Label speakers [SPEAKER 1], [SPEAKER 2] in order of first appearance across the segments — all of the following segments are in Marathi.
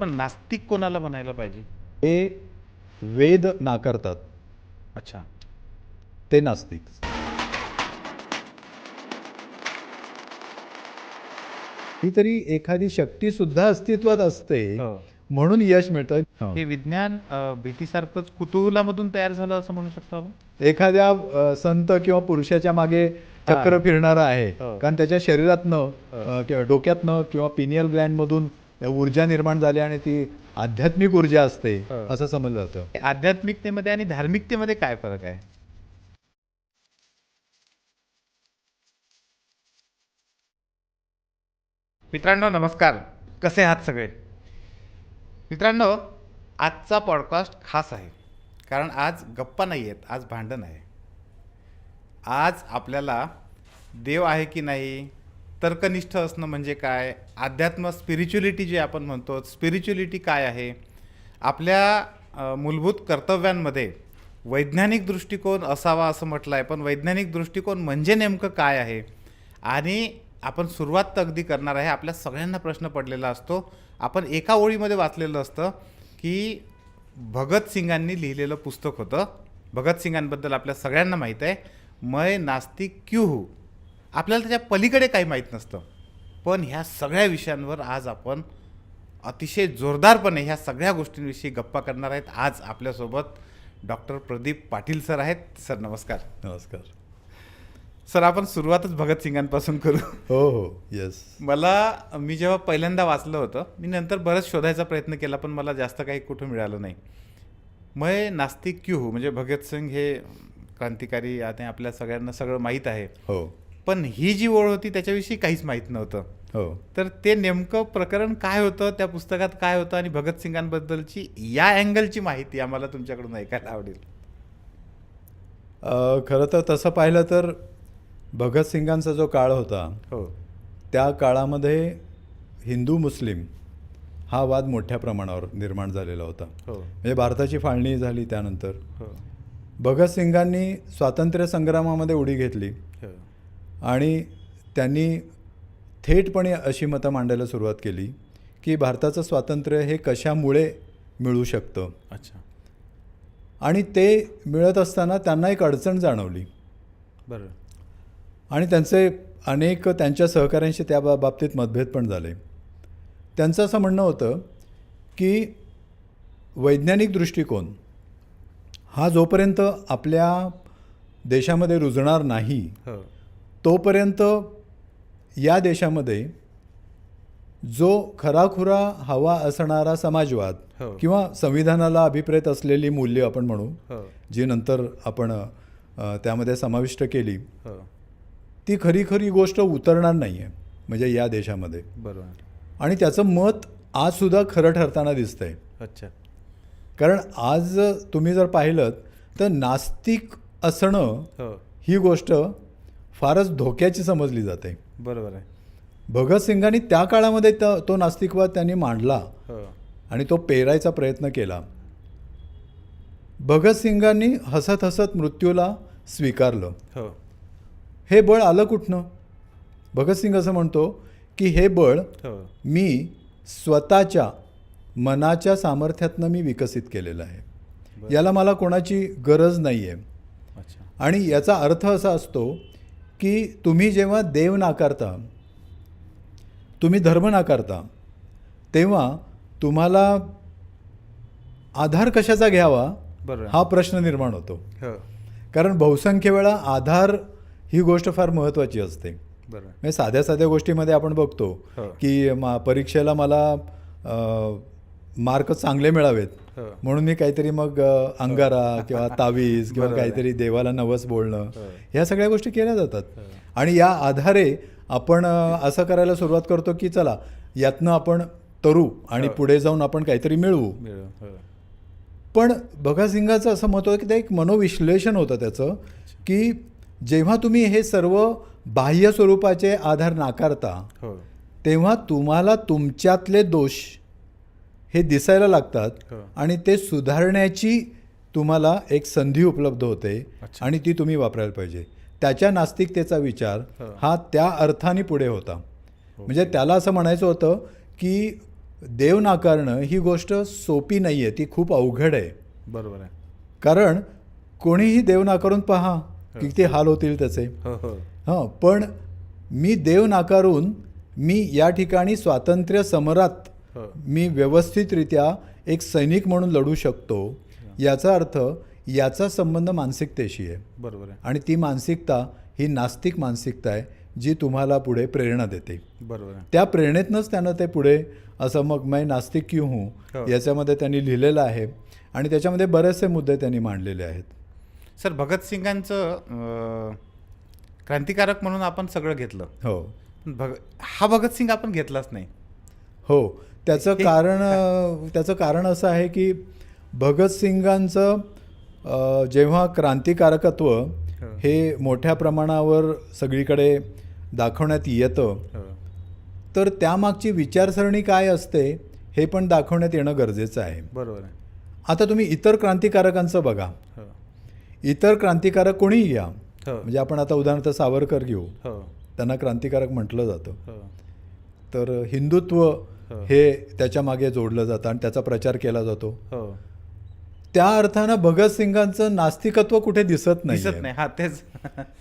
[SPEAKER 1] पण नास्तिक कोणाला म्हणायला पाहिजे?
[SPEAKER 2] हे वेद नाकारतात
[SPEAKER 1] अच्छा.
[SPEAKER 2] ते नास्तिक. तरी एखादी शक्ती सुद्धा अस्तित्वात असते
[SPEAKER 1] हो.
[SPEAKER 2] म्हणून यश मिळतं.
[SPEAKER 1] हे विज्ञान भीतीसारखंच कुतूहलामधून तयार झालं असं म्हणू शकतो आपण?
[SPEAKER 2] एखाद्या संत किंवा पुरुषाच्या मागे चक्र फिरणारा आहे,
[SPEAKER 1] हो.
[SPEAKER 2] कारण त्याच्या शरीरातनं किंवा डोक्यातनं किंवा पिनियल ग्लँडमधून ऊर्जा निर्माण झाली आणि ती आध्यात्मिक ऊर्जा असते
[SPEAKER 1] हो.
[SPEAKER 2] असं समजलं जातं.
[SPEAKER 1] आध्यात्मिकतेमध्ये आणि धार्मिकतेमध्ये काय फरक आहे? मित्रांनो नमस्कार, कसे आहात सगळे? मित्रांनो, आजचा पॉडकास्ट खास आहे, कारण आज गप्पा नाही आहेत, आज भांडण आहे. आज आपल्याला देव आहे की नाही, तर्कनिष्ठ असणं म्हणजे काय, अध्यात्म स्पिरिच्युलिटी जे आपण म्हणतो, स्पिरिच्युलिटी काय आहे, आपल्या मूलभूत कर्तव्यांमध्ये वैज्ञानिक दृष्टिकोन असावा असं म्हटलं आहे, पण वैज्ञानिक दृष्टिकोन म्हणजे नेमकं काय आहे, आणि आपण सुरुवात तर अगदी करणार आहे. आपल्या सगळ्यांना प्रश्न पडलेला असतो. आपण एका ओळीमध्ये वाचलेलं असतं की भगतसिंगांनी लिहिलेलं पुस्तक होतं. भगतसिंगांबद्दल आपल्या सगळ्यांना माहीत आहे, मैं नास्तिक क्यों हूँ. आपल्याला त्याच्या पलीकडे काही माहीत नसतं. पण ह्या सगळ्या विषयांवर आज आपण अतिशय जोरदारपणे ह्या सगळ्या गोष्टींविषयी गप्पा करणार आहेत. आज आपल्यासोबत डॉक्टर प्रदीप पाटील सर आहेत. सर नमस्कार.
[SPEAKER 2] नमस्कार
[SPEAKER 1] सर, आपण सुरुवातच भगतसिंगांपासून करू.
[SPEAKER 2] हो हो यस.
[SPEAKER 1] मी जेव्हा पहिल्यांदा वाचलं होतं, मी नंतर बरंच शोधायचा प्रयत्न केला, पण मला जास्त काही कुठं मिळालं नाही. मैं नास्तिक क्यों हूँ म्हणजे भगतसिंग हे क्रांतिकारी, आता आपल्या सगळ्यांना सगळं माहीत आहे,
[SPEAKER 2] हो
[SPEAKER 1] पण ही जी ओळ होती त्याच्याविषयी काहीच माहीत नव्हतं.
[SPEAKER 2] हो.
[SPEAKER 1] तर ते नेमकं प्रकरण काय होतं, त्या पुस्तकात काय होतं, आणि भगतसिंगांबद्दलची या अँगलची माहिती आम्हाला तुमच्याकडून ऐकायला आवडेल.
[SPEAKER 2] खरं तर तसं पाहिलं तर भगतसिंगांचा जो काळ होता,
[SPEAKER 1] हो
[SPEAKER 2] त्या काळामध्ये हिंदू मुस्लिम हा वाद मोठ्या प्रमाणावर निर्माण झालेला होता.
[SPEAKER 1] हो
[SPEAKER 2] म्हणजे भारताची फाळणी झाली त्यानंतर
[SPEAKER 1] हो
[SPEAKER 2] भगतसिंगांनी स्वातंत्र्य संग्रामामध्ये उडी घेतली
[SPEAKER 1] हो
[SPEAKER 2] आणि त्यांनी थेटपणे अशी मतं मांडायला सुरुवात केली की भारताचं स्वातंत्र्य हे कशामुळे मिळू शकतं.
[SPEAKER 1] अच्छा.
[SPEAKER 2] आणि ते मिळत असताना त्यांना एक अडचण जाणवली
[SPEAKER 1] बरं.
[SPEAKER 2] आणि त्यांचे अनेक त्यांच्या सहकाऱ्यांशी त्या बाबतीत मतभेद पण झाले. त्यांचं असं म्हणणं होतं की वैज्ञानिक दृष्टिकोन हा जोपर्यंत आपल्या देशामध्ये रुजणार नाही
[SPEAKER 1] हो
[SPEAKER 2] तोपर्यंत या देशामध्ये जो खराखुरा हवा असणारा समाजवाद
[SPEAKER 1] हो.
[SPEAKER 2] किंवा संविधानाला अभिप्रेत असलेली मूल्य आपण म्हणू,
[SPEAKER 1] हो
[SPEAKER 2] जी नंतर आपण त्यामध्ये समाविष्ट केली,
[SPEAKER 1] हो
[SPEAKER 2] ती खरी खरी गोष्ट उतरणार नाही आहे म्हणजे या देशामध्ये.
[SPEAKER 1] बरोबर.
[SPEAKER 2] आणि त्याचं मत आजसुद्धा खरं ठरताना दिसतं आहे.
[SPEAKER 1] अच्छा.
[SPEAKER 2] कारण आज तुम्ही जर पाहिलं तर नास्तिक असणं
[SPEAKER 1] हो
[SPEAKER 2] ही गोष्ट फारच धोक्याची समजली जाते.
[SPEAKER 1] बरोबर आहे.
[SPEAKER 2] भगतसिंगांनी त्या काळामध्ये तो नास्तिकवाद त्यांनी मांडला
[SPEAKER 1] हो
[SPEAKER 2] आणि तो पेरायचा प्रयत्न केला. भगतसिंगांनी हसत हसत मृत्यूला स्वीकारलं.
[SPEAKER 1] हो
[SPEAKER 2] हे बळ आलं कुठनं? भगतसिंग असं म्हणतो की हे बळ
[SPEAKER 1] हो
[SPEAKER 2] मी स्वतःच्या मनाच्या सामर्थ्यातनं मी विकसित केलेलं आहे. याला मला कोणाची गरज नाही आहे.
[SPEAKER 1] अच्छा.
[SPEAKER 2] आणि याचा अर्थ असा असतो की तुम्ही जेव्हा देव नाकारता, तुम्ही धर्म नाकारता, तेव्हा तुम्हाला आधार कशाचा घ्यावा
[SPEAKER 1] बरोबर.
[SPEAKER 2] हा प्रश्न निर्माण होतो.
[SPEAKER 1] हो
[SPEAKER 2] कारण बहुसंख्य वेळा आधार ही गोष्ट फार महत्त्वाची असते.
[SPEAKER 1] बरोबर.
[SPEAKER 2] म्हणजे साध्या साध्या गोष्टीमध्ये आपण बघतो
[SPEAKER 1] हो.
[SPEAKER 2] की परीक्षेला मला मार्क चांगले मिळावेत
[SPEAKER 1] हो
[SPEAKER 2] म्हणून मी काहीतरी मग अंगारा किंवा तावीज किंवा
[SPEAKER 1] बरोबर आहे.
[SPEAKER 2] काहीतरी देवाला नवस बोलणं,
[SPEAKER 1] हो.
[SPEAKER 2] ह्या सगळ्या गोष्टी केल्या जातात.
[SPEAKER 1] हो.
[SPEAKER 2] आणि या आधारे आपण असं करायला सुरुवात करतो की चला यातनं आपण तरू आणि
[SPEAKER 1] हो.
[SPEAKER 2] पुढे जाऊन आपण काहीतरी मिळवू.
[SPEAKER 1] मिळून. हो
[SPEAKER 2] पण भगतसिंगाचं असं मत होतं की ते एक मनोविश्लेषण होतं त्याचं, की जेव्हा तुम्ही हे सर्व बाह्य स्वरूपाचे आधार नाकारता
[SPEAKER 1] हो
[SPEAKER 2] तेव्हा तुम्हाला तुमच्यातले दोष हे दिसायला लागतात
[SPEAKER 1] हो.
[SPEAKER 2] आणि ते सुधारण्याची तुम्हाला एक संधी उपलब्ध होते.
[SPEAKER 1] अच्छा.
[SPEAKER 2] आणि ती तुम्ही वापरायला पाहिजे. त्याच्या नास्तिकतेचा विचार
[SPEAKER 1] हो.
[SPEAKER 2] हा त्या अर्थाने पुढे होता. म्हणजे त्याला असं म्हणायचं होतं की देव नाकारणं ही गोष्ट सोपी नाही आहे, ती खूप अवघड आहे.
[SPEAKER 1] बरोबर आहे.
[SPEAKER 2] कारण कोणीही देव नाकारून पहा किती हाल होतील त्याचे.
[SPEAKER 1] हो हो
[SPEAKER 2] हां, पण मी देव नाकारून मी या ठिकाणी स्वातंत्र्य समरात
[SPEAKER 1] हो
[SPEAKER 2] मी व्यवस्थितरित्या एक सैनिक म्हणून लढू शकतो, याचा अर्थ याचा संबंध मानसिकतेशी आहे.
[SPEAKER 1] बरोबर आहे.
[SPEAKER 2] आणि ती मानसिकता ही नास्तिक मानसिकता आहे, जी तुम्हाला पुढे प्रेरणा देते.
[SPEAKER 1] बरोबर आहे.
[SPEAKER 2] त्या प्रेरणेतनंच त्यानं ते पुढे असं मग मैं नास्तिक क्यों हूँ
[SPEAKER 1] हो.
[SPEAKER 2] याच्यामध्ये त्यांनी लिहिलेलं आहे आणि त्याच्यामध्ये बरेचसे मुद्दे त्यांनी मांडलेले आहेत.
[SPEAKER 1] सर, भगतसिंगांचं क्रांतिकारक म्हणून आपण सगळं घेतलं,
[SPEAKER 2] हो
[SPEAKER 1] पण हा भगतसिंग आपण घेतलाच नाही.
[SPEAKER 2] हो, त्याचं कारण असं आहे की भगतसिंगांचं जेव्हा क्रांतिकारकत्व हे मोठ्या प्रमाणावर सगळीकडे दाखवण्यात येतं,
[SPEAKER 1] हो
[SPEAKER 2] तर त्यामागची विचारसरणी काय असते हे पण दाखवण्यात येणं गरजेचं आहे.
[SPEAKER 1] बरोबर आहे.
[SPEAKER 2] आता तुम्ही इतर क्रांतिकारकांचं बघा.
[SPEAKER 1] हो
[SPEAKER 2] इतर क्रांतिकारक कोणीही घ्या,
[SPEAKER 1] हो
[SPEAKER 2] म्हणजे आपण आता उदाहरणार्थ सावरकर घेऊ,
[SPEAKER 1] हो
[SPEAKER 2] त्यांना क्रांतिकारक म्हटलं जातं.
[SPEAKER 1] हो
[SPEAKER 2] तर हिंदुत्व हे त्याच्या मागे जोडलं जातं आणि त्याचा प्रचार केला जातो.
[SPEAKER 1] हो
[SPEAKER 2] त्या अर्थानं भगतसिंगांचं नास्तिकत्व कुठे दिसत नाही.
[SPEAKER 1] दिसत नाही. हा, तेच.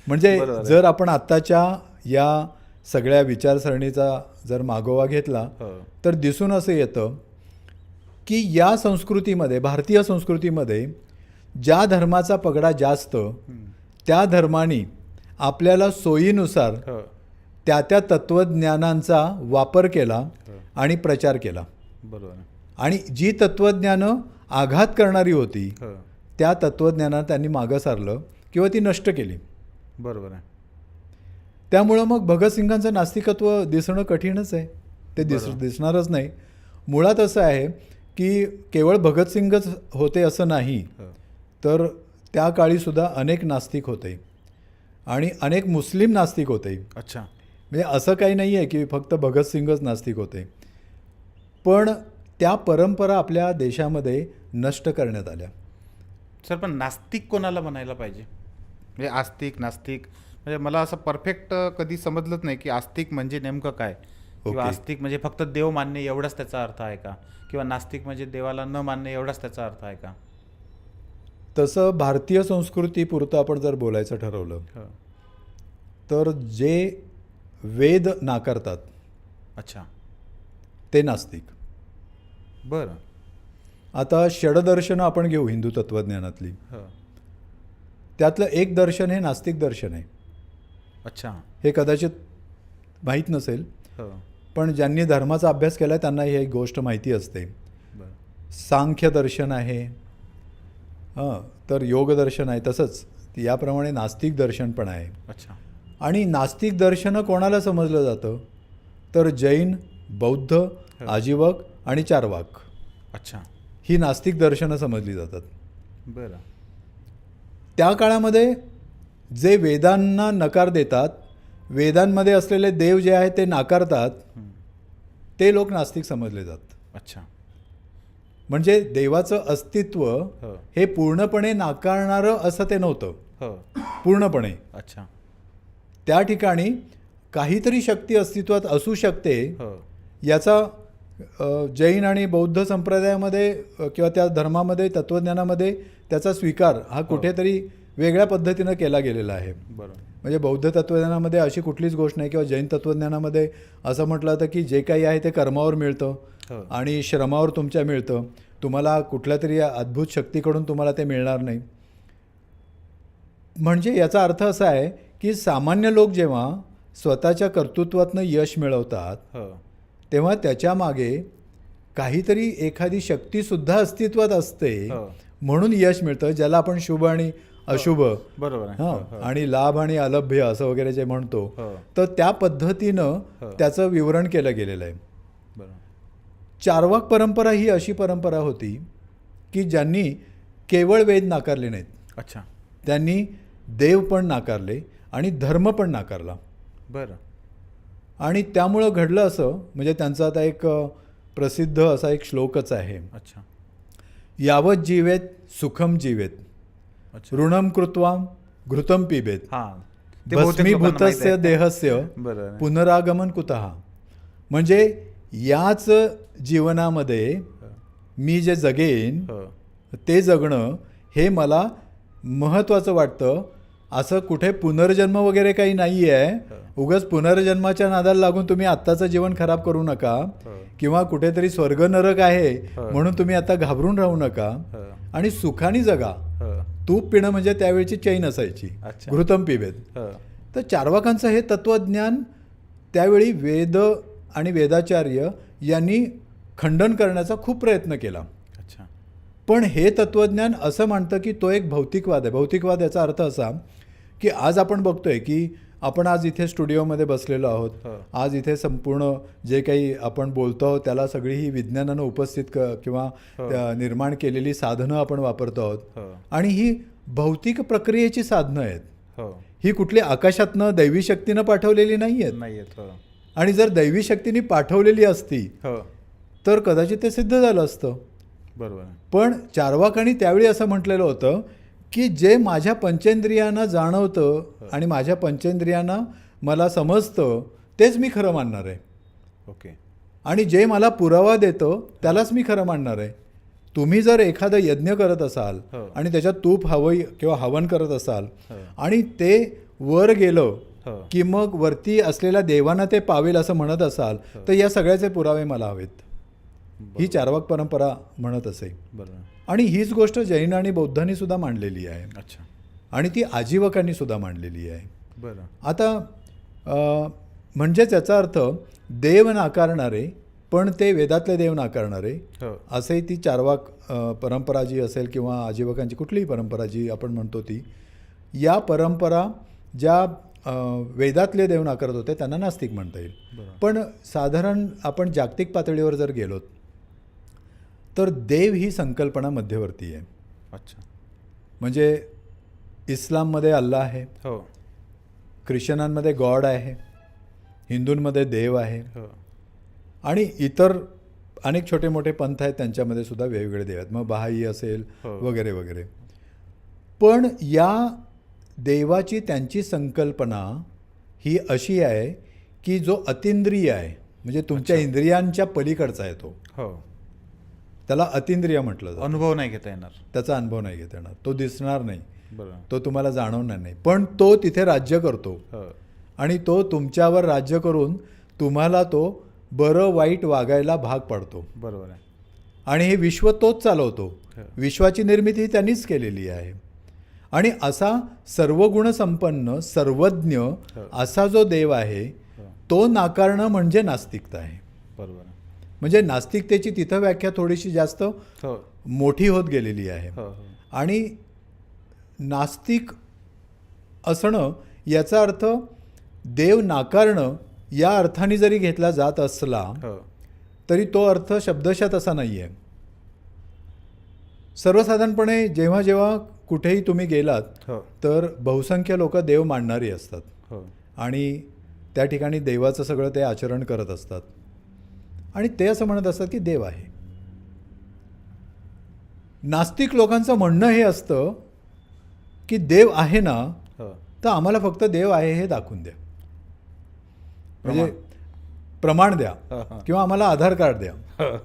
[SPEAKER 2] म्हणजे
[SPEAKER 1] बरोबर आहे.
[SPEAKER 2] जर आपण आत्ताच्या या सगळ्या विचारसरणीचा जर मागोवा घेतला
[SPEAKER 1] हो
[SPEAKER 2] तर दिसून असं येतं की या संस्कृतीमध्ये, भारतीय संस्कृतीमध्ये ज्या धर्माचा पगडा जास्त त्या धर्मानी आपल्याला सोयीनुसार
[SPEAKER 1] हो
[SPEAKER 2] त्या त्या तत्त्वज्ञानांचा वापर केला आणि प्रचार केला.
[SPEAKER 1] बरोबर आहे.
[SPEAKER 2] आणि जी तत्त्वज्ञानं आघात करणारी होती
[SPEAKER 1] हो
[SPEAKER 2] त्या तत्त्वज्ञानानं त्यांनी मागं सारलं किंवा ती नष्ट केली.
[SPEAKER 1] बरोबर आहे.
[SPEAKER 2] त्यामुळं मग भगतसिंगांचं नास्तिकत्व दिसणं कठीणच आहे, ते दिसणारच नाही. मुळात असं आहे की केवळ भगतसिंगच होते असं नाही,
[SPEAKER 1] हो
[SPEAKER 2] तर त्या काळीसुद्धा अनेक नास्तिक होते आणि अनेक मुस्लिम नास्तिक होते.
[SPEAKER 1] अच्छा.
[SPEAKER 2] म्हणजे असं काही नाही आहे की फक्त भगतसिंगच नास्तिक होते, पण त्या परंपरा आपल्या देशामध्ये नष्ट करण्यात आल्या.
[SPEAKER 1] सर, पण नास्तिक कोणाला म्हणायला पाहिजे? म्हणजे आस्तिक, नास्तिक, म्हणजे मला असं परफेक्ट कधी समजलंच नाही की आस्तिक म्हणजे नेमकं काय, किंवा
[SPEAKER 2] ओके.
[SPEAKER 1] आस्तिक म्हणजे फक्त देव मानणे एवढाच त्याचा अर्थ आहे का, किंवा नास्तिक म्हणजे देवाला न मानणे एवढाच त्याचा अर्थ आहे का?
[SPEAKER 2] तसं भारतीय संस्कृतीपुरतं आपण जर बोलायचं ठरवलं
[SPEAKER 1] हो.
[SPEAKER 2] तर जे वेद नाकारतात
[SPEAKER 1] अच्छा.
[SPEAKER 2] ते नास्तिक.
[SPEAKER 1] बरं.
[SPEAKER 2] आता षडदर्शनं आपण घेऊ हिंदू तत्त्वज्ञानातली,
[SPEAKER 1] हो.
[SPEAKER 2] त्यातलं एक दर्शन हे नास्तिक दर्शन आहे.
[SPEAKER 1] अच्छा.
[SPEAKER 2] हे कदाचित माहीत नसेल,
[SPEAKER 1] हो.
[SPEAKER 2] पण ज्यांनी धर्माचा अभ्यास केला आहे त्यांना ही गोष्ट माहिती असते.
[SPEAKER 1] बरं.
[SPEAKER 2] सांख्य दर्शन आहे, तर योग दर्शन आहे, तसंच याप्रमाणे नास्तिक दर्शन पण आहे.
[SPEAKER 1] अच्छा.
[SPEAKER 2] आणि नास्तिक दर्शनं कोणाला समजलं जातं तर जैन, बौद्ध, आजीवक आणि चार्वाक
[SPEAKER 1] अच्छा.
[SPEAKER 2] ही नास्तिक दर्शनं समजली जातात.
[SPEAKER 1] बरं.
[SPEAKER 2] त्या काळामध्ये जे वेदांना नकार देतात, वेदांमध्ये असलेले देव जे आहेत ते नाकारतात, ते लोक नास्तिक समजले जातात.
[SPEAKER 1] अच्छा.
[SPEAKER 2] म्हणजे देवाचं अस्तित्व
[SPEAKER 1] हो
[SPEAKER 2] हे पूर्णपणे नाकारणारं असं ते नव्हतं.
[SPEAKER 1] हो.
[SPEAKER 2] पूर्णपणे
[SPEAKER 1] अच्छा.
[SPEAKER 2] त्या ठिकाणी काहीतरी शक्ती अस्तित्वात असू शकते,
[SPEAKER 1] हो
[SPEAKER 2] याचा जैन आणि बौद्ध संप्रदायामध्ये किंवा त्या धर्मामध्ये, तत्त्वज्ञानामध्ये त्याचा स्वीकार हा कुठेतरी वेगळ्या पद्धतीनं केला गेलेला आहे.
[SPEAKER 1] बरोबर.
[SPEAKER 2] म्हणजे बौद्ध तत्त्वज्ञानामध्ये अशी कुठलीच गोष्ट नाही, किंवा जैन तत्त्वज्ञानामध्ये असं म्हटलं जातं की जे काही आहे ते कर्मावर मिळतं
[SPEAKER 1] हो.
[SPEAKER 2] आणि श्रमावर तुमच्या मिळतं, तुम्हाला कुठल्या तरी अद्भुत शक्तीकडून तुम्हाला ते मिळणार नाही. म्हणजे याचा अर्थ असा आहे की सामान्य लोक जेव्हा स्वतःच्या कर्तृत्वातनं यश मिळवतात
[SPEAKER 1] हो.
[SPEAKER 2] तेव्हा त्याच्या मागे काहीतरी एखादी शक्तीसुद्धा अस्तित्वात असते,
[SPEAKER 1] हो.
[SPEAKER 2] म्हणून यश मिळतं, ज्याला आपण शुभ आणि अशुभ,
[SPEAKER 1] बरोबर आहे.
[SPEAKER 2] हां,
[SPEAKER 1] हो, हो.
[SPEAKER 2] आणि लाभ आणि अलभ्य असं वगैरे जे म्हणतो,
[SPEAKER 1] हो.
[SPEAKER 2] तर त्या पद्धतीनं
[SPEAKER 1] हो.
[SPEAKER 2] त्याचं विवरण केलं गेलेलं आहे.
[SPEAKER 1] बरोबर.
[SPEAKER 2] चार्वाक परंपरा ही अशी परंपरा होती की ज्यांनी केवळ वेद नाकारले नाहीत,
[SPEAKER 1] अच्छा.
[SPEAKER 2] त्यांनी देव पण नाकारले आणि धर्म पण नाकारला.
[SPEAKER 1] बरं.
[SPEAKER 2] आणि त्यामुळं घडलं असं, म्हणजे त्यांचा आता एक प्रसिद्ध असा एक श्लोकच आहे,
[SPEAKER 1] अच्छा.
[SPEAKER 2] यावत जीवेत सुखम जीवेत,
[SPEAKER 1] अच्छा.
[SPEAKER 2] ऋणम कृत्वा घृतम पिबेत,
[SPEAKER 1] हां, ते बहुतेक लोकांना माहित
[SPEAKER 2] भस्मीभूतस्य
[SPEAKER 1] आहे.
[SPEAKER 2] देहस्य
[SPEAKER 1] बरं.
[SPEAKER 2] पुनरागमन कुतः. म्हणजे याच जीवनामध्ये मी जे जगेन
[SPEAKER 1] हो
[SPEAKER 2] ते जगणं हे मला महत्त्वाचं वाटतं. असं कुठे पुनर्जन्म वगैरे काही नाही आहे. उगाच पुनर्जन्माच्या नादाला लागून तुम्ही आत्ताचं जीवन खराब करू नका, किंवा कुठेतरी स्वर्ग नरक आहे म्हणून तुम्ही आता घाबरून राहू नका, आणि सुखाने जगा. तूप पिणं म्हणजे त्यावेळची चैन असायची,
[SPEAKER 1] अच्छा.
[SPEAKER 2] घृतम पिबेत. तर चार्वाकांचं हे तत्त्वज्ञान त्यावेळी वेद आणि वेदाचार्य यांनी खंडन करण्याचा खूप प्रयत्न केला.
[SPEAKER 1] अच्छा.
[SPEAKER 2] पण हे तत्त्वज्ञान असं मानतं की तो एक भौतिकवाद आहे. भौतिकवाद याचा अर्थ असा की आज आपण बघतोय की आपण आज इथे स्टुडिओमध्ये बसलेलो आहोत. आज इथे संपूर्ण जे काही आपण बोलतो आहोत त्याला सगळी ही विज्ञानानं उपस्थित किंवा निर्माण केलेली साधनं आपण वापरतो आहोत. आणि ही भौतिक प्रक्रियेची साधनं आहेत. ही कुठली आकाशातनं दैवी शक्तीनं पाठवलेली नाही आहेत. आणि जर दैवी शक्तीने पाठवलेली असती तर कदाचित ते सिद्ध झालं असतं.
[SPEAKER 1] बरोबर.
[SPEAKER 2] पण चार्वाकांनी त्यावेळी असं म्हटलेलं होतं की जे माझ्या पंचेंद्रियांना जाणवतं आणि माझ्या पंचेंद्रियांना मला समजतं तेच मी खरं मानणार आहे.
[SPEAKER 1] ओके.
[SPEAKER 2] आणि जे मला पुरावा देतं त्यालाच मी खरं मानणार आहे. तुम्ही जर एखादं यज्ञ करत असाल आणि त्याच्यात तूप किंवा हवन करत असाल आणि ते वर गेलं की मग वरती असलेल्या देवांना ते पावेल असं म्हणत असाल तर या सगळ्याचे पुरावे मला हवेत. ही चार्वाक परंपरा म्हणत असे.
[SPEAKER 1] बरोबर.
[SPEAKER 2] आणि हीच गोष्ट जैन आणि बौद्धांनी सुद्धा मांडलेली आहे.
[SPEAKER 1] अच्छा.
[SPEAKER 2] आणि ती आजीवकांनी सुद्धा मांडलेली आहे.
[SPEAKER 1] बरं.
[SPEAKER 2] आता म्हणजेच याचा अर्थ देव नाकारणारे पण ते वेदातले देव नाकारणारे असे ती चार्वाक परंपरा जी असेल किंवा आजीवकांची कुठलीही परंपरा जी आपण म्हणतो ती, या परंपरा ज्या वेदातले देव नाकारत होते त्यांना नास्तिक म्हणता येईल. पण साधारण आपण जागतिक पातळीवर जर गेलोत तर देव ही संकल्पना मध्यवर्ती आहे.
[SPEAKER 1] अच्छा.
[SPEAKER 2] म्हणजे इस्लाममध्ये अल्लाह आहे, ख्रिश्चनांमध्ये गॉड आहे, हिंदूंमध्ये देव आहे, आणि इतर अनेक छोटे मोठे पंथ आहेत त्यांच्यामध्ये सुद्धा वेगवेगळे देव आहेत. मग बहाई असेल वगैरे वगैरे. पण या देवाची त्यांची संकल्पना ही अशी आहे की जो अतिंद्रिय आहे, म्हणजे तुमच्या इंद्रियांच्या पलीकडचा आहे तो, त्याला अतिंद्रिय म्हटलं जातं.
[SPEAKER 1] अनुभव नाही घेता येणार,
[SPEAKER 2] त्याचा अनुभव नाही घेता येणार, तो दिसणार नाही,
[SPEAKER 1] बरं,
[SPEAKER 2] तो तुम्हाला जाणवणार नाही, पण तो तिथे राज्य करतो. आणि तो तुमच्यावर राज्य करून तुम्हाला तो बरं वाईट वागायला भाग पाडतो.
[SPEAKER 1] बरोबर आहे.
[SPEAKER 2] आणि हे विश्व तोच चालवतो. विश्वाची निर्मिती त्यांनीच केलेली आहे. आणि असा सर्वगुणसंपन्न सर्वज्ञ असा जो देव आहे तो नाकारणं म्हणजे नास्तिकता आहे.
[SPEAKER 1] बरोबर.
[SPEAKER 2] म्हणजे नास्तिकतेची तिथं व्याख्या थोडीशी जास्त मोठी होत गेलेली आहे. आणि नास्तिक असणं याचा अर्थ देव नाकारणं या अर्थाने जरी घेतला जात असला तरी तो अर्थ शब्दशः तसा नाही आहे. सर्वसाधारणपणे जेव्हा जेव्हा कुठेही तुम्ही गेलात तर बहुसंख्य लोक देव मानणारी असतात आणि त्या ठिकाणी देवाचं सगळं ते आचरण करत असतात आणि ते असं म्हणत असतात की देव आहे. नास्तिक लोकांचं म्हणणं हे असतं की देव आहे ना तर आम्हाला फक्त देव आहे हे दाखवून द्या, म्हणजे प्रमाण द्या किंवा आम्हाला आधार कार्ड द्या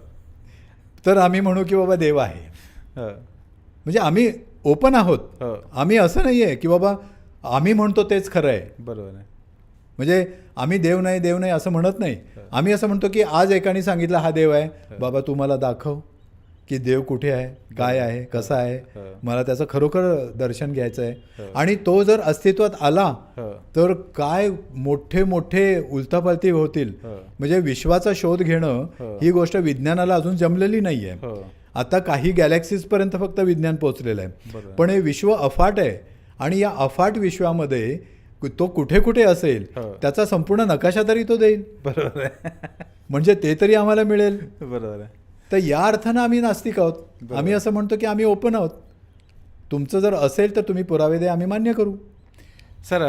[SPEAKER 2] तर आम्ही म्हणू की बाबा देव आहे. म्हणजे आम्ही ओपन आहोत. आम्ही असं नाही आहे की बाबा आम्ही म्हणतो तेच खरं आहे.
[SPEAKER 1] बरोबर आहे.
[SPEAKER 2] म्हणजे आम्ही देव नाही असं म्हणत नाही. आम्ही असं म्हणतो की आज एकाने सांगितलं हा देव आहे, बाबा तू मला दाखव की देव कुठे आहे, काय आहे, कसा आहे, मला त्याचं खरोखर दर्शन घ्यायचं आहे. आणि तो जर अस्तित्वात आला तर काय मोठे मोठे उलथापालथी होतील. म्हणजे विश्वाचा शोध घेणं ही गोष्ट विज्ञानाला अजून जमलेली नाही आहे. आता काही गॅलेक्सीजपर्यंत फक्त विज्ञान पोहोचलेलं आहे, पण हे विश्व अफाट आहे आणि या अफाट विश्वामध्ये तो कुठे कुठे असेल त्याचा संपूर्ण नकाशा तरी तो देईल.
[SPEAKER 1] बरोबर आहे.
[SPEAKER 2] म्हणजे ते तरी आम्हाला मिळेल.
[SPEAKER 1] बरोबर आहे.
[SPEAKER 2] तर या अर्थानं आम्ही नास्तिक आहोत. आम्ही असं म्हणतो की आम्ही ओपन आहोत. तुमचं जर असेल तर तुम्ही पुरावे द्या, आम्ही मान्य करू.
[SPEAKER 1] सर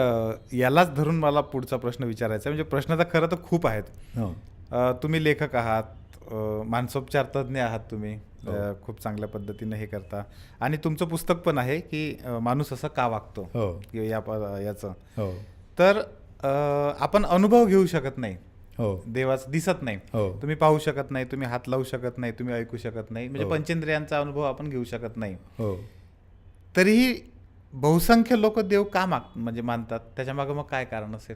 [SPEAKER 1] यालाच धरून मला पुढचा प्रश्न विचारायचा आहे. म्हणजे प्रश्न तर खरं तर खूप आहेत. तुम्ही लेखक आहात, मानसोपचार तज्ज्ञ आहात, तुम्ही खूप चांगल्या पद्धतीने हे करता आणि तुमचं पुस्तक पण आहे की माणूस असा का वागतो याचं. तर आपण अनुभव घेऊ शकत नाही
[SPEAKER 2] हो
[SPEAKER 1] देवाचं दिसत नाही,
[SPEAKER 2] हो
[SPEAKER 1] तुम्ही पाहू शकत नाही, तुम्ही हात लावू शकत नाही, तुम्ही ऐकू शकत नाही, म्हणजे
[SPEAKER 2] हो.
[SPEAKER 1] पंचेंद्रियांचा अनुभव आपण घेऊ शकत नाही.
[SPEAKER 2] हो
[SPEAKER 1] तरीही बहुसंख्य लोक देव का म्हणजे मानतात, त्याच्यामागे मग काय कारण असेल?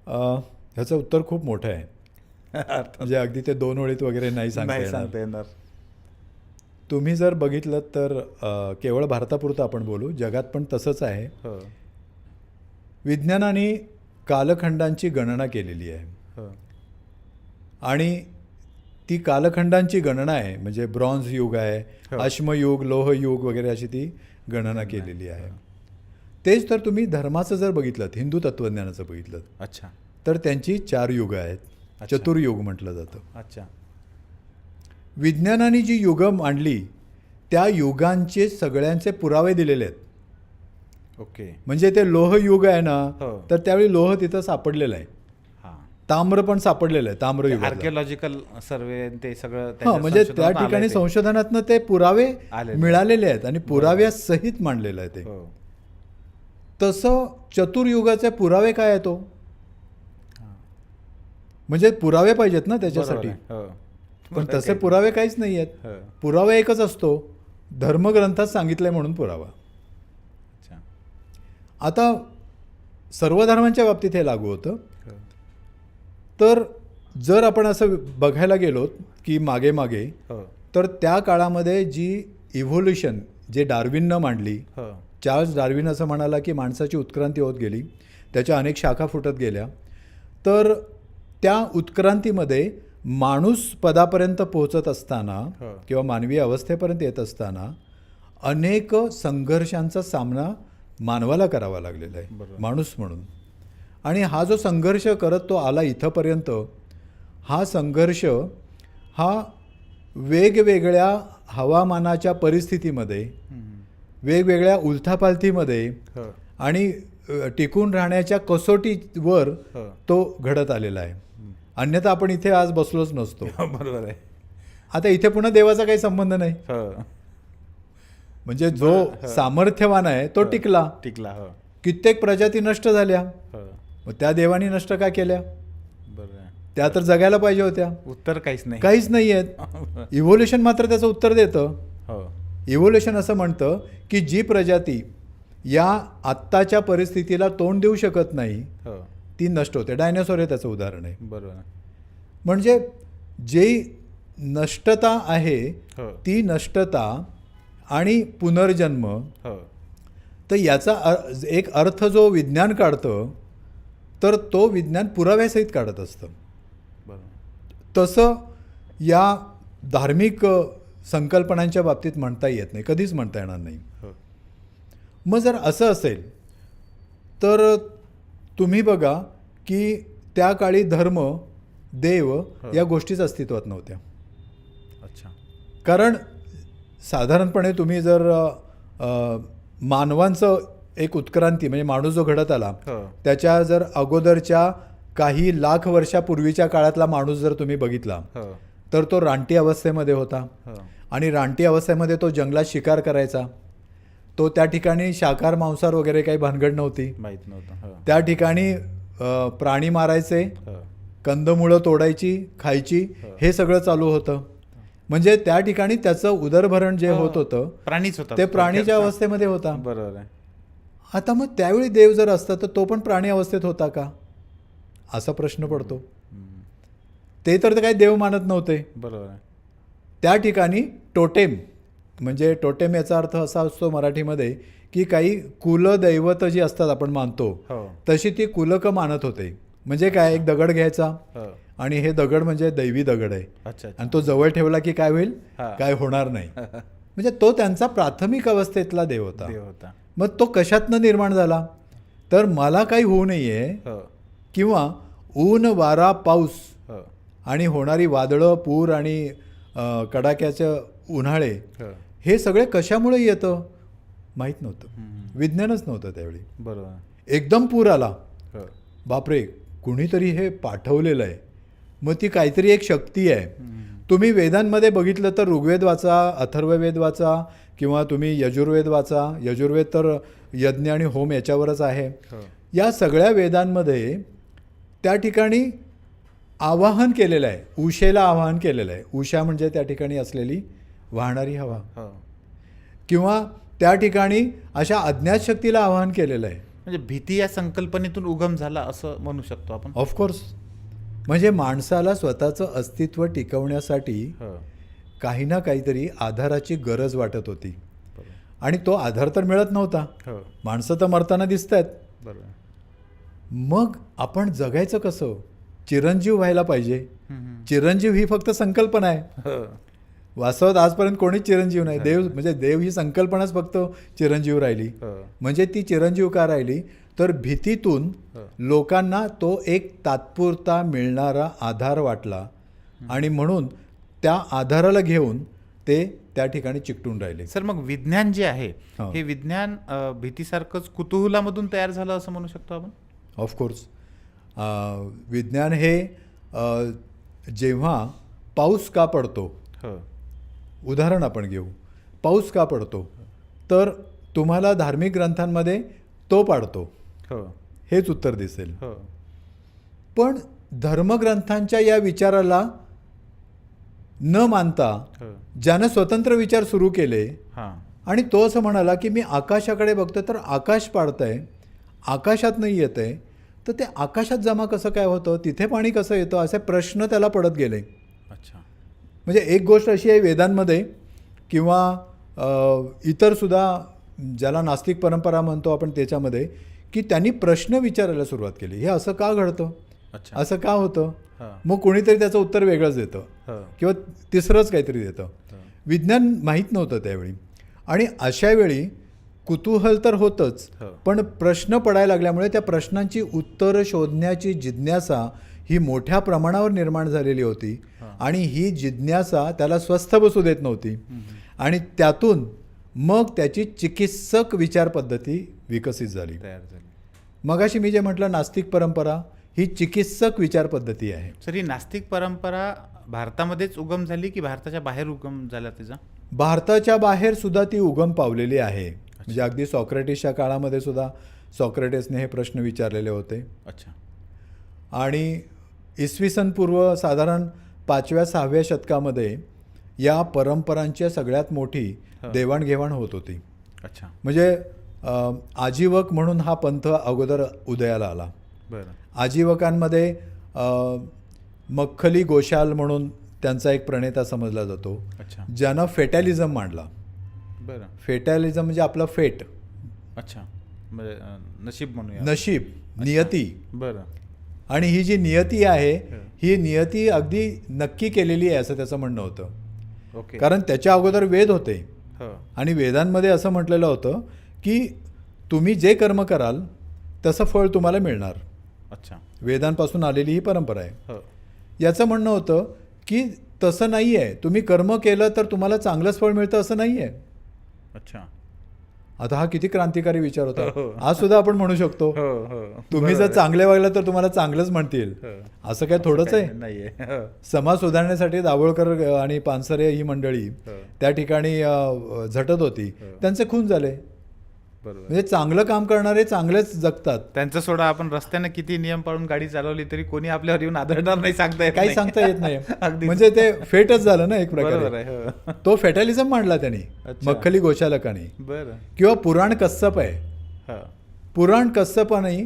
[SPEAKER 2] ह्याचं उत्तर खूप मोठं आहे. म्हणजे अगदी ते 2 ओळीत वगैरे नाही सांगता
[SPEAKER 1] नाही
[SPEAKER 2] येणार.
[SPEAKER 1] सांगता येणार.
[SPEAKER 2] तुम्ही जर बघितलं तर केवळ भारतापुरतं आपण बोलू, जगात पण तसंच आहे.
[SPEAKER 1] हो
[SPEAKER 2] विज्ञानाने कालखंडांची गणना केलेली आहे
[SPEAKER 1] हो
[SPEAKER 2] आणि ती कालखंडांची गणना आहे, म्हणजे ब्रॉन्झ युग आहे,
[SPEAKER 1] हो.
[SPEAKER 2] अश्मयुग, लोहयुग वगैरे अशी ती गणना केलेली आहे. तेच तर तुम्ही धर्माचं जर बघितलं, हिंदू तत्त्वज्ञानाचं बघितलं,
[SPEAKER 1] अच्छा
[SPEAKER 2] तर त्यांची 4 युगं आहेत.
[SPEAKER 1] अच्छा.
[SPEAKER 2] चतुर्युग म्हटलं जातं.
[SPEAKER 1] अच्छा
[SPEAKER 2] विज्ञानाने जी युगं मांडली त्या युगांचे सगळ्यांचे पुरावे दिलेले आहेत.
[SPEAKER 1] ओके.
[SPEAKER 2] म्हणजे ते लोहयुग आहे ना,
[SPEAKER 1] हो.
[SPEAKER 2] तर त्यावेळी लोह तिथं सापडलेलं आहे.
[SPEAKER 1] हां,
[SPEAKER 2] ताम्र पण सापडलेलं आहे, ताम्रयुग.
[SPEAKER 1] आर्किओलॉजिकल सर्वे ते सगळं
[SPEAKER 2] हां,
[SPEAKER 1] त्याच्या
[SPEAKER 2] म्हणजे त्या
[SPEAKER 1] संशोधनात
[SPEAKER 2] ठिकाणी
[SPEAKER 1] आलंय ते.
[SPEAKER 2] संशोधनातनं ते पुरावे
[SPEAKER 1] आलेले.
[SPEAKER 2] मिळालेले आहेत आणि पुराव्यासहित मांडलेलं आहे ते.
[SPEAKER 1] हो
[SPEAKER 2] तसं चतुर्युगाचे पुरावे काय आहेत तो?
[SPEAKER 1] हां.
[SPEAKER 2] म्हणजे पुरावे पाहिजेत ना त्याच्यासाठी.
[SPEAKER 1] बरोबर आहे. हो.
[SPEAKER 2] पण
[SPEAKER 1] बरोबर
[SPEAKER 2] तसे
[SPEAKER 1] आहे.
[SPEAKER 2] पुरावे काहीच नाही आहेत.
[SPEAKER 1] हो.
[SPEAKER 2] पुरावा एकच असतो, धर्मग्रंथात सांगितलंय म्हणून पुरावा.
[SPEAKER 1] अच्छा.
[SPEAKER 2] आता सर्व धर्मांच्या बाबतीत हे लागू होतं.
[SPEAKER 1] हो.
[SPEAKER 2] तर जर आपण असं बघायला गेलो की मागे मागे,
[SPEAKER 1] हो
[SPEAKER 2] तर त्या काळामध्ये जी इव्होल्युशन जे डार्विननं मांडली,
[SPEAKER 1] हो
[SPEAKER 2] चार्ल्स डार्विन असं म्हणाला की माणसाची उत्क्रांती होत गेली, त्याच्या अनेक शाखा फुटत गेल्या. तर त्या उत्क्रांतीमध्ये माणूस पदापर्यंत पोहोचत असताना
[SPEAKER 1] हो.
[SPEAKER 2] किंवा मानवी अवस्थेपर्यंत येत असताना अनेक संघर्षांचा सामना मानवाला करावा लागलेला आहे,
[SPEAKER 1] बरोबर.
[SPEAKER 2] माणूस म्हणून. आणि हा जो संघर्ष करत तो आला इथंपर्यंत, हा संघर्ष हा वेगवेगळ्या हवामानाच्या परिस्थितीमध्ये,
[SPEAKER 1] हम्म.
[SPEAKER 2] वेगवेगळ्या उलथापालथीमध्ये
[SPEAKER 1] हो
[SPEAKER 2] आणि टिकून राहण्याच्या कसोटीवर
[SPEAKER 1] हो
[SPEAKER 2] तो घडत आलेला आहे. अन्यथा आपण इथे आज बसलोच नसतो.
[SPEAKER 1] बरोबर आहे.
[SPEAKER 2] आता इथे पुन्हा देवाचा काही संबंध नाही.
[SPEAKER 1] हो
[SPEAKER 2] म्हणजे जो सामर्थ्यवान आहे तो टिकला.
[SPEAKER 1] टिकला. हो
[SPEAKER 2] कित्येक प्रजाती नष्ट झाल्या,
[SPEAKER 1] हो
[SPEAKER 2] मग त्या देवानी नष्ट का केल्या?
[SPEAKER 1] बरोबर आहे.
[SPEAKER 2] त्या तर जगायला पाहिजे होत्या.
[SPEAKER 1] उत्तर काहीच नाही.
[SPEAKER 2] काहीच नाही आहेत. इव्होल्युशन मात्र त्याचं उत्तर देतं.
[SPEAKER 1] हो
[SPEAKER 2] इव्होल्युशन असं म्हणतं की जी प्रजाती या आत्ताच्या परिस्थितीला तोंड देऊ शकत नाही
[SPEAKER 1] हो
[SPEAKER 2] ती नष्ट होते. डायनासोर हे त्याचं उदाहरण आहे.
[SPEAKER 1] बरोबर आहे.
[SPEAKER 2] म्हणजे जी नष्टता आहे
[SPEAKER 1] हो
[SPEAKER 2] ती नष्टता आणि पुनर्जन्म,
[SPEAKER 1] हो
[SPEAKER 2] तर याचा एक अर्थ जो विज्ञान काढतं, तर तो विज्ञान पुराव्यासहित काढत असतं.
[SPEAKER 1] बरोबर.
[SPEAKER 2] तसं या धार्मिक संकल्पनांच्या बाबतीत म्हणता येत नाही, कधीच म्हणता येणार नाही.
[SPEAKER 1] हो
[SPEAKER 2] मग जर असं असेल तर तुम्ही बघा की त्या काळी धर्म, देव या गोष्टीच अस्तित्वात नव्हत्या.
[SPEAKER 1] अच्छा.
[SPEAKER 2] कारण साधारणपणे तुम्ही जर मानवांचं एक उत्क्रांती म्हणजे माणूस जो घडत आला
[SPEAKER 1] हो
[SPEAKER 2] त्याच्या जर अगोदरच्या काही लाख वर्षापूर्वीच्या काळातला माणूस जर तुम्ही बघितला
[SPEAKER 1] हो
[SPEAKER 2] तर तो रानटी अवस्थेमध्ये होता.
[SPEAKER 1] हो
[SPEAKER 2] आणि रानटी अवस्थेमध्ये तो जंगलात शिकार करायचा. तो त्या ठिकाणी शाकाहार मांसाहार वगैरे काही भानगड नव्हती.
[SPEAKER 1] माहीत नव्हतं. हो
[SPEAKER 2] त्या ठिकाणी प्राणी मारायचे,
[SPEAKER 1] हो
[SPEAKER 2] कंदमुळं तोडायची, खायची, हे सगळं चालू होतं. म्हणजे त्या ठिकाणी त्याचं उदरभरण जे होत होतं
[SPEAKER 1] प्राणीच होता
[SPEAKER 2] ते प्राणीच्या अवस्थेमध्ये होता.
[SPEAKER 1] बरोबर आहे.
[SPEAKER 2] आता मग त्यावेळी देव जर असता तर तो पण प्राणी अवस्थेत होता का, असा प्रश्न पडतो.
[SPEAKER 1] हम्म.
[SPEAKER 2] ते तर काही देव मानत नव्हते.
[SPEAKER 1] बरोबर आहे.
[SPEAKER 2] त्या ठिकाणी टोटेम, म्हणजे टोटेम याचा अर्थ असा असतो मराठीमध्ये की काही कुलदैवत जी असतात आपण मानतो
[SPEAKER 1] हो
[SPEAKER 2] तशी ती कुलकं मानत होते. म्हणजे काय, एक दगड घ्यायचा
[SPEAKER 1] हो
[SPEAKER 2] आणि हे दगड म्हणजे दैवी दगड आहे
[SPEAKER 1] अच्छा अच्छा.
[SPEAKER 2] आणि तो जवळ ठेवला की काय होईल,
[SPEAKER 1] हा.
[SPEAKER 2] काय होणार नाही. म्हणजे तो त्यांचा प्राथमिक अवस्थेतला देव होता.
[SPEAKER 1] देव होता.
[SPEAKER 2] मग तो कशातनं निर्माण झाला, तर मला काही होऊ नये
[SPEAKER 1] हो
[SPEAKER 2] किंवा ऊन वारा पाऊस
[SPEAKER 1] हो
[SPEAKER 2] आणि होणारी वादळं, पूर आणि कडाक्याचं उन्हाळे,
[SPEAKER 1] हो
[SPEAKER 2] हे सगळे कशामुळे येतं माहीत नव्हतं.
[SPEAKER 1] हम्म.
[SPEAKER 2] विज्ञानच नव्हतं त्यावेळी.
[SPEAKER 1] बरोबर आहे.
[SPEAKER 2] एकदम पूर आला,
[SPEAKER 1] हो
[SPEAKER 2] बापरे कुणीतरी हे पाठवलेलं आहे, मग ती काहीतरी एक शक्ती आहे.
[SPEAKER 1] हम्म.
[SPEAKER 2] तुम्ही वेदांमध्ये बघितलं तर ऋग्वेद वाचा, अथर्ववेद वाचा किंवा तुम्ही यजुर्वेद वाचा. यजुर्वेद तर यज्ञ आणि होम याच्यावरच आहे.
[SPEAKER 1] हो
[SPEAKER 2] या सगळ्या वेदांमध्ये त्या ठिकाणी आवाहन केलेलं आहे, उषेला आवाहन केलेलं आहे. उषा म्हणजे त्या ठिकाणी असलेली वाहणारी हवा,
[SPEAKER 1] हो.
[SPEAKER 2] किंवा त्या ठिकाणी अशा अज्ञात शक्तीला आवाहन केलेलं आहे.
[SPEAKER 1] म्हणजे भीती या संकल्पनेतून उगम झाला असं म्हणू शकतो आपण.
[SPEAKER 2] ऑफकोर्स, म्हणजे माणसाला स्वतःचं अस्तित्व टिकवण्यासाठी
[SPEAKER 1] हो.
[SPEAKER 2] काही ना काहीतरी आधाराची गरज वाटत होती,
[SPEAKER 1] बरोबर.
[SPEAKER 2] आणि तो आधार तर मिळत नव्हता.
[SPEAKER 1] हो.
[SPEAKER 2] माणसं तर मरताना दिसत आहेत.
[SPEAKER 1] बरोबर.
[SPEAKER 2] मग आपण जगायचं कसं? चिरंजीव व्हायला पाहिजे. चिरंजीव ही फक्त संकल्पना आहे.
[SPEAKER 1] हो.
[SPEAKER 2] वास्तवात आजपर्यंत कोणीच चिरंजीव नाही. देव म्हणजे देव ही संकल्पनाच फक्त चिरंजीव राहिली.
[SPEAKER 1] हो.
[SPEAKER 2] म्हणजे ती चिरंजीव का राहिली? तर भीतीतून लोकांना तो एक तात्पुरता मिळणारा आधार वाटला, आणि म्हणून त्या आधाराला घेऊन ते त्या ठिकाणी चिकटून राहिले.
[SPEAKER 1] सर, मग विज्ञान जे आहे
[SPEAKER 2] हो.
[SPEAKER 1] हे विज्ञान भीतीसारखंच कुतूहलामधून तयार झालं असं म्हणू शकतो आपण.
[SPEAKER 2] ऑफकोर्स, विज्ञान हे जेव्हा पाऊस का पडतो,
[SPEAKER 1] हो.
[SPEAKER 2] उदाहरण आपण घेऊ, पाऊस का पडतो, तर तुम्हाला धार्मिक ग्रंथांमध्ये तो पाडतो
[SPEAKER 1] हो.
[SPEAKER 2] हेच उत्तर दिसेल.
[SPEAKER 1] हो.
[SPEAKER 2] पण धर्मग्रंथांच्या या विचाराला न मानता
[SPEAKER 1] हो.
[SPEAKER 2] ज्यानं स्वतंत्र विचार सुरू केले,
[SPEAKER 1] हां.
[SPEAKER 2] आणि तो असं म्हणाला की मी आकाशाकडे बघतो तर आकाश पाडतंय, आकाशात नाही येत आहे, तर ते आकाशात जमा कसं काय होतं, तिथे पाणी कसं येतं, असे प्रश्न त्याला पडत गेले.
[SPEAKER 1] अच्छा.
[SPEAKER 2] म्हणजे एक गोष्ट अशी आहे वेदांमध्ये किंवा इतरसुद्धा ज्याला नास्तिक परंपरा म्हणतो आपण त्याच्यामध्ये, की त्यांनी प्रश्न विचारायला सुरुवात केली. हे असं का घडतं,
[SPEAKER 1] अच्छा.
[SPEAKER 2] असं का होतं?
[SPEAKER 1] हां.
[SPEAKER 2] मग कोणीतरी त्याचं उत्तर वेगळंच देतं,
[SPEAKER 1] हो.
[SPEAKER 2] किंवा तिसरंच काहीतरी देतं.
[SPEAKER 1] हो.
[SPEAKER 2] विज्ञान माहीत नव्हतं त्यावेळी, आणि अशा वेळी कुतूहल तर होतंच,
[SPEAKER 1] हो.
[SPEAKER 2] पण प्रश्न पडायला लागल्यामुळे त्या प्रश्नांची उत्तरं शोधण्याची जिज्ञासा ही मोठ्या प्रमाणावर निर्माण झालेली होती. आणि ही जिज्ञासा त्याला स्वस्थ बसू देत नव्हती, आणि त्यातून मग त्याची चिकित्सक विचार पद्धती विकसित झाली.
[SPEAKER 1] तयार झाली.
[SPEAKER 2] मगाशी मी जे म्हटलं नास्तिक परंपरा ही चिकित्सक विचार पद्धती आहे.
[SPEAKER 1] सर, ही नास्तिक परंपरा भारतामध्येच उगम झाली की भारताच्या बाहेर उगम झाला तिचा?
[SPEAKER 2] भारताच्या बाहेर सुद्धा ती उगम पावलेली आहे. म्हणजे अगदी सॉक्रेटिसच्या काळामध्ये सुद्धा सॉक्रेटिसने हे प्रश्न विचारलेले होते.
[SPEAKER 1] अच्छा.
[SPEAKER 2] आणि इसवी सन पूर्व साधारण 5व्या-6व्या शतकामध्ये या परंपरांची सगळ्यात मोठी देवाणघेवाण होत होती.
[SPEAKER 1] अच्छा.
[SPEAKER 2] म्हणजे आजीवक म्हणून हा पंथ अगोदर उदयाला आला.
[SPEAKER 1] बरं.
[SPEAKER 2] आजीवकांमध्ये मख्खली गोशाल म्हणून त्यांचा एक प्रणेता समजला जातो,
[SPEAKER 1] अच्छा.
[SPEAKER 2] ज्यानं फेटॅलिझम मांडला.
[SPEAKER 1] बरं.
[SPEAKER 2] फेटॅलिझम म्हणजे आपलं फेट,
[SPEAKER 1] अच्छा, म्हणजे नशीब म्हणूया.
[SPEAKER 2] नशीब, नियती.
[SPEAKER 1] बरं.
[SPEAKER 2] आणि ही जी नियती आहे ही नियती अगदी नक्की केलेली आहे असं त्याचं म्हणणं होतं.
[SPEAKER 1] ओके.
[SPEAKER 2] कारण त्याच्या अगोदर वेद होते,
[SPEAKER 1] हो.
[SPEAKER 2] आणि वेदांमध्ये असं म्हटलेलं होतं की तुम्ही जे कर्म कराल तसं फळ तुम्हाला मिळणार.
[SPEAKER 1] अच्छा.
[SPEAKER 2] वेदांपासून आलेली ही परंपरा आहे.
[SPEAKER 1] हो.
[SPEAKER 2] याचं म्हणणं होतं की तसं नाही आहे, तुम्ही कर्म केलं तर तुम्हाला चांगलंच फळ मिळतं असं नाही आहे.
[SPEAKER 1] अच्छा.
[SPEAKER 2] आता हा किती क्रांतिकारी विचार होता.
[SPEAKER 1] हो.
[SPEAKER 2] आज सुद्धा आपण म्हणू शकतो
[SPEAKER 1] हो. हो.
[SPEAKER 2] तुम्ही जर चांगले वागलं तर तुम्हाला चांगलंच म्हणतील.
[SPEAKER 1] हो.
[SPEAKER 2] असं काय थोडंच आहे.
[SPEAKER 1] नाहीये. हो.
[SPEAKER 2] समाज सुधारण्यासाठी दाभोळकर आणि पानसरे ही मंडळी
[SPEAKER 1] हो.
[SPEAKER 2] त्या ठिकाणी झटत होती, त्यांचे खून झाले.
[SPEAKER 1] बरोबर.
[SPEAKER 2] म्हणजे चांगलं काम करणारे चांगलेच जगतात.
[SPEAKER 1] त्यांचं सोडा, आपण रस्त्याने किती नियम पाळून गाडी चालवली तरी कोणी आपल्यावर येऊन आदळणार नाही, सांगता येत
[SPEAKER 2] काही
[SPEAKER 1] नाही.
[SPEAKER 2] सांगता येत नाही.
[SPEAKER 1] अगदी.
[SPEAKER 2] म्हणजे ते फेटच झालं ना एक
[SPEAKER 1] बरोबर
[SPEAKER 2] प्रकारे.
[SPEAKER 1] आहे. हो.
[SPEAKER 2] तो फेटॅलिझम मांडला त्यांनी,
[SPEAKER 1] अच्छा.
[SPEAKER 2] मख्खली गोशालकांनी.
[SPEAKER 1] बरं.
[SPEAKER 2] किंवा पुराण कश्यप आहे,
[SPEAKER 1] हा.
[SPEAKER 2] पुराण कश्यपाने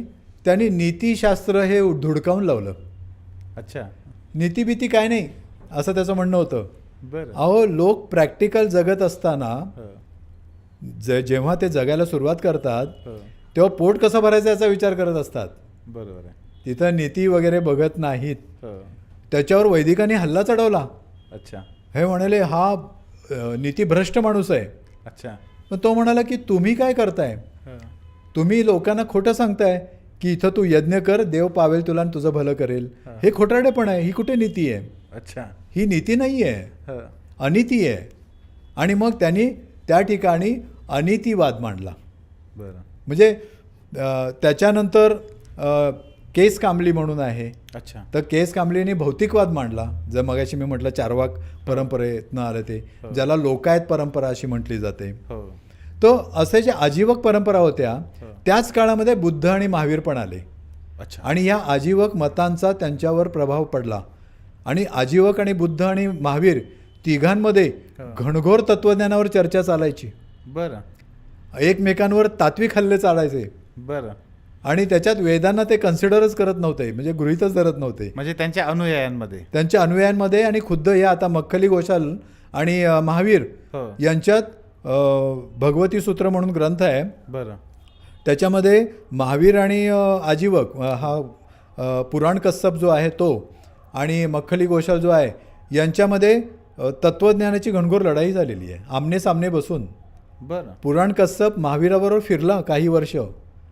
[SPEAKER 2] त्यांनी नीतिशास्त्र हे धुडकावून लावलं.
[SPEAKER 1] अच्छा.
[SPEAKER 2] नीतिभीती काय नाही असं त्याचं म्हणणं होतं.
[SPEAKER 1] बरं.
[SPEAKER 2] अहो, लोक प्रॅक्टिकल जगत असताना
[SPEAKER 1] हो.
[SPEAKER 2] जेव्हा ते जगायला सुरुवात करतात
[SPEAKER 1] हो.
[SPEAKER 2] तेव्हा पोट कसं भरायचं याचा विचार करत असतात.
[SPEAKER 1] बरोबर आहे.
[SPEAKER 2] तिथं नीती वगैरे बघत नाहीत.
[SPEAKER 1] हो.
[SPEAKER 2] त्याच्यावर वैदिकांनी हल्ला चढवला.
[SPEAKER 1] अच्छा.
[SPEAKER 2] हे म्हणाले हा नीतिभ्रष्ट माणूस आहे.
[SPEAKER 1] अच्छा.
[SPEAKER 2] पण तो म्हणाला की तुम्ही काय करताय,
[SPEAKER 1] हो.
[SPEAKER 2] तुम्ही लोकांना खोटं सांगताय की इथं तू यज्ञ कर, देव पावेल तुला आणि तुझं भलं करेल. हे खोटारडेपण आहे. ही कुठे नीती आहे?
[SPEAKER 1] अच्छा.
[SPEAKER 2] ही नीती नाही आहे,
[SPEAKER 1] हो.
[SPEAKER 2] अनिती आहे. आणि मग त्यांनी त्या ठिकाणी अनितीवाद मांडला.
[SPEAKER 1] बरं.
[SPEAKER 2] म्हणजे त्याच्यानंतर केस कांबली म्हणून आहे.
[SPEAKER 1] अच्छा.
[SPEAKER 2] तर केस कांबलीने भौतिकवाद मांडला, जर मगाशी मी म्हटलं चार्वाक परंपरेतनं आलं ते, ज्याला लोकायत परंपरा अशी म्हटली जाते.
[SPEAKER 1] हो.
[SPEAKER 2] तो असे जे आजीवक परंपरा होत्या त्याच काळामध्ये बुद्ध आणि महावीर पण आले.
[SPEAKER 1] अच्छा.
[SPEAKER 2] आणि या आजीवक मतांचा त्यांच्यावर प्रभाव पडला आणि आजीवक आणि बुद्ध आणि महावीर तिघांमध्ये घनघोर तत्त्वज्ञानावर चर्चा चालायची.
[SPEAKER 1] बरं
[SPEAKER 2] एकमेकांवर तात्विक हल्ले चालायचे
[SPEAKER 1] बरं.
[SPEAKER 2] आणि त्याच्यात वेदांना ते कन्सिडरच करत नव्हते, म्हणजे गृहीतच धरत नव्हते
[SPEAKER 1] म्हणजे त्यांच्या अनुयायांमध्ये.
[SPEAKER 2] त्यांच्या अनुयायांमध्ये. आणि खुद्द या आता मक्खली गोशाल आणि महावीर
[SPEAKER 1] हो.
[SPEAKER 2] यांच्यात भगवती सूत्र म्हणून ग्रंथ आहे,
[SPEAKER 1] बरं
[SPEAKER 2] त्याच्यामध्ये महावीर आणि आजीवक हा पुराण कश्यप जो आहे तो आणि मक्खली गोशाल जो आहे यांच्यामध्ये तत्त्वज्ञानाची घनघोर लढाई झालेली आहे, आमने सामने बसून.
[SPEAKER 1] बरं
[SPEAKER 2] पुराण कश्यप महावीराबरोबर फिरला काही वर्ष.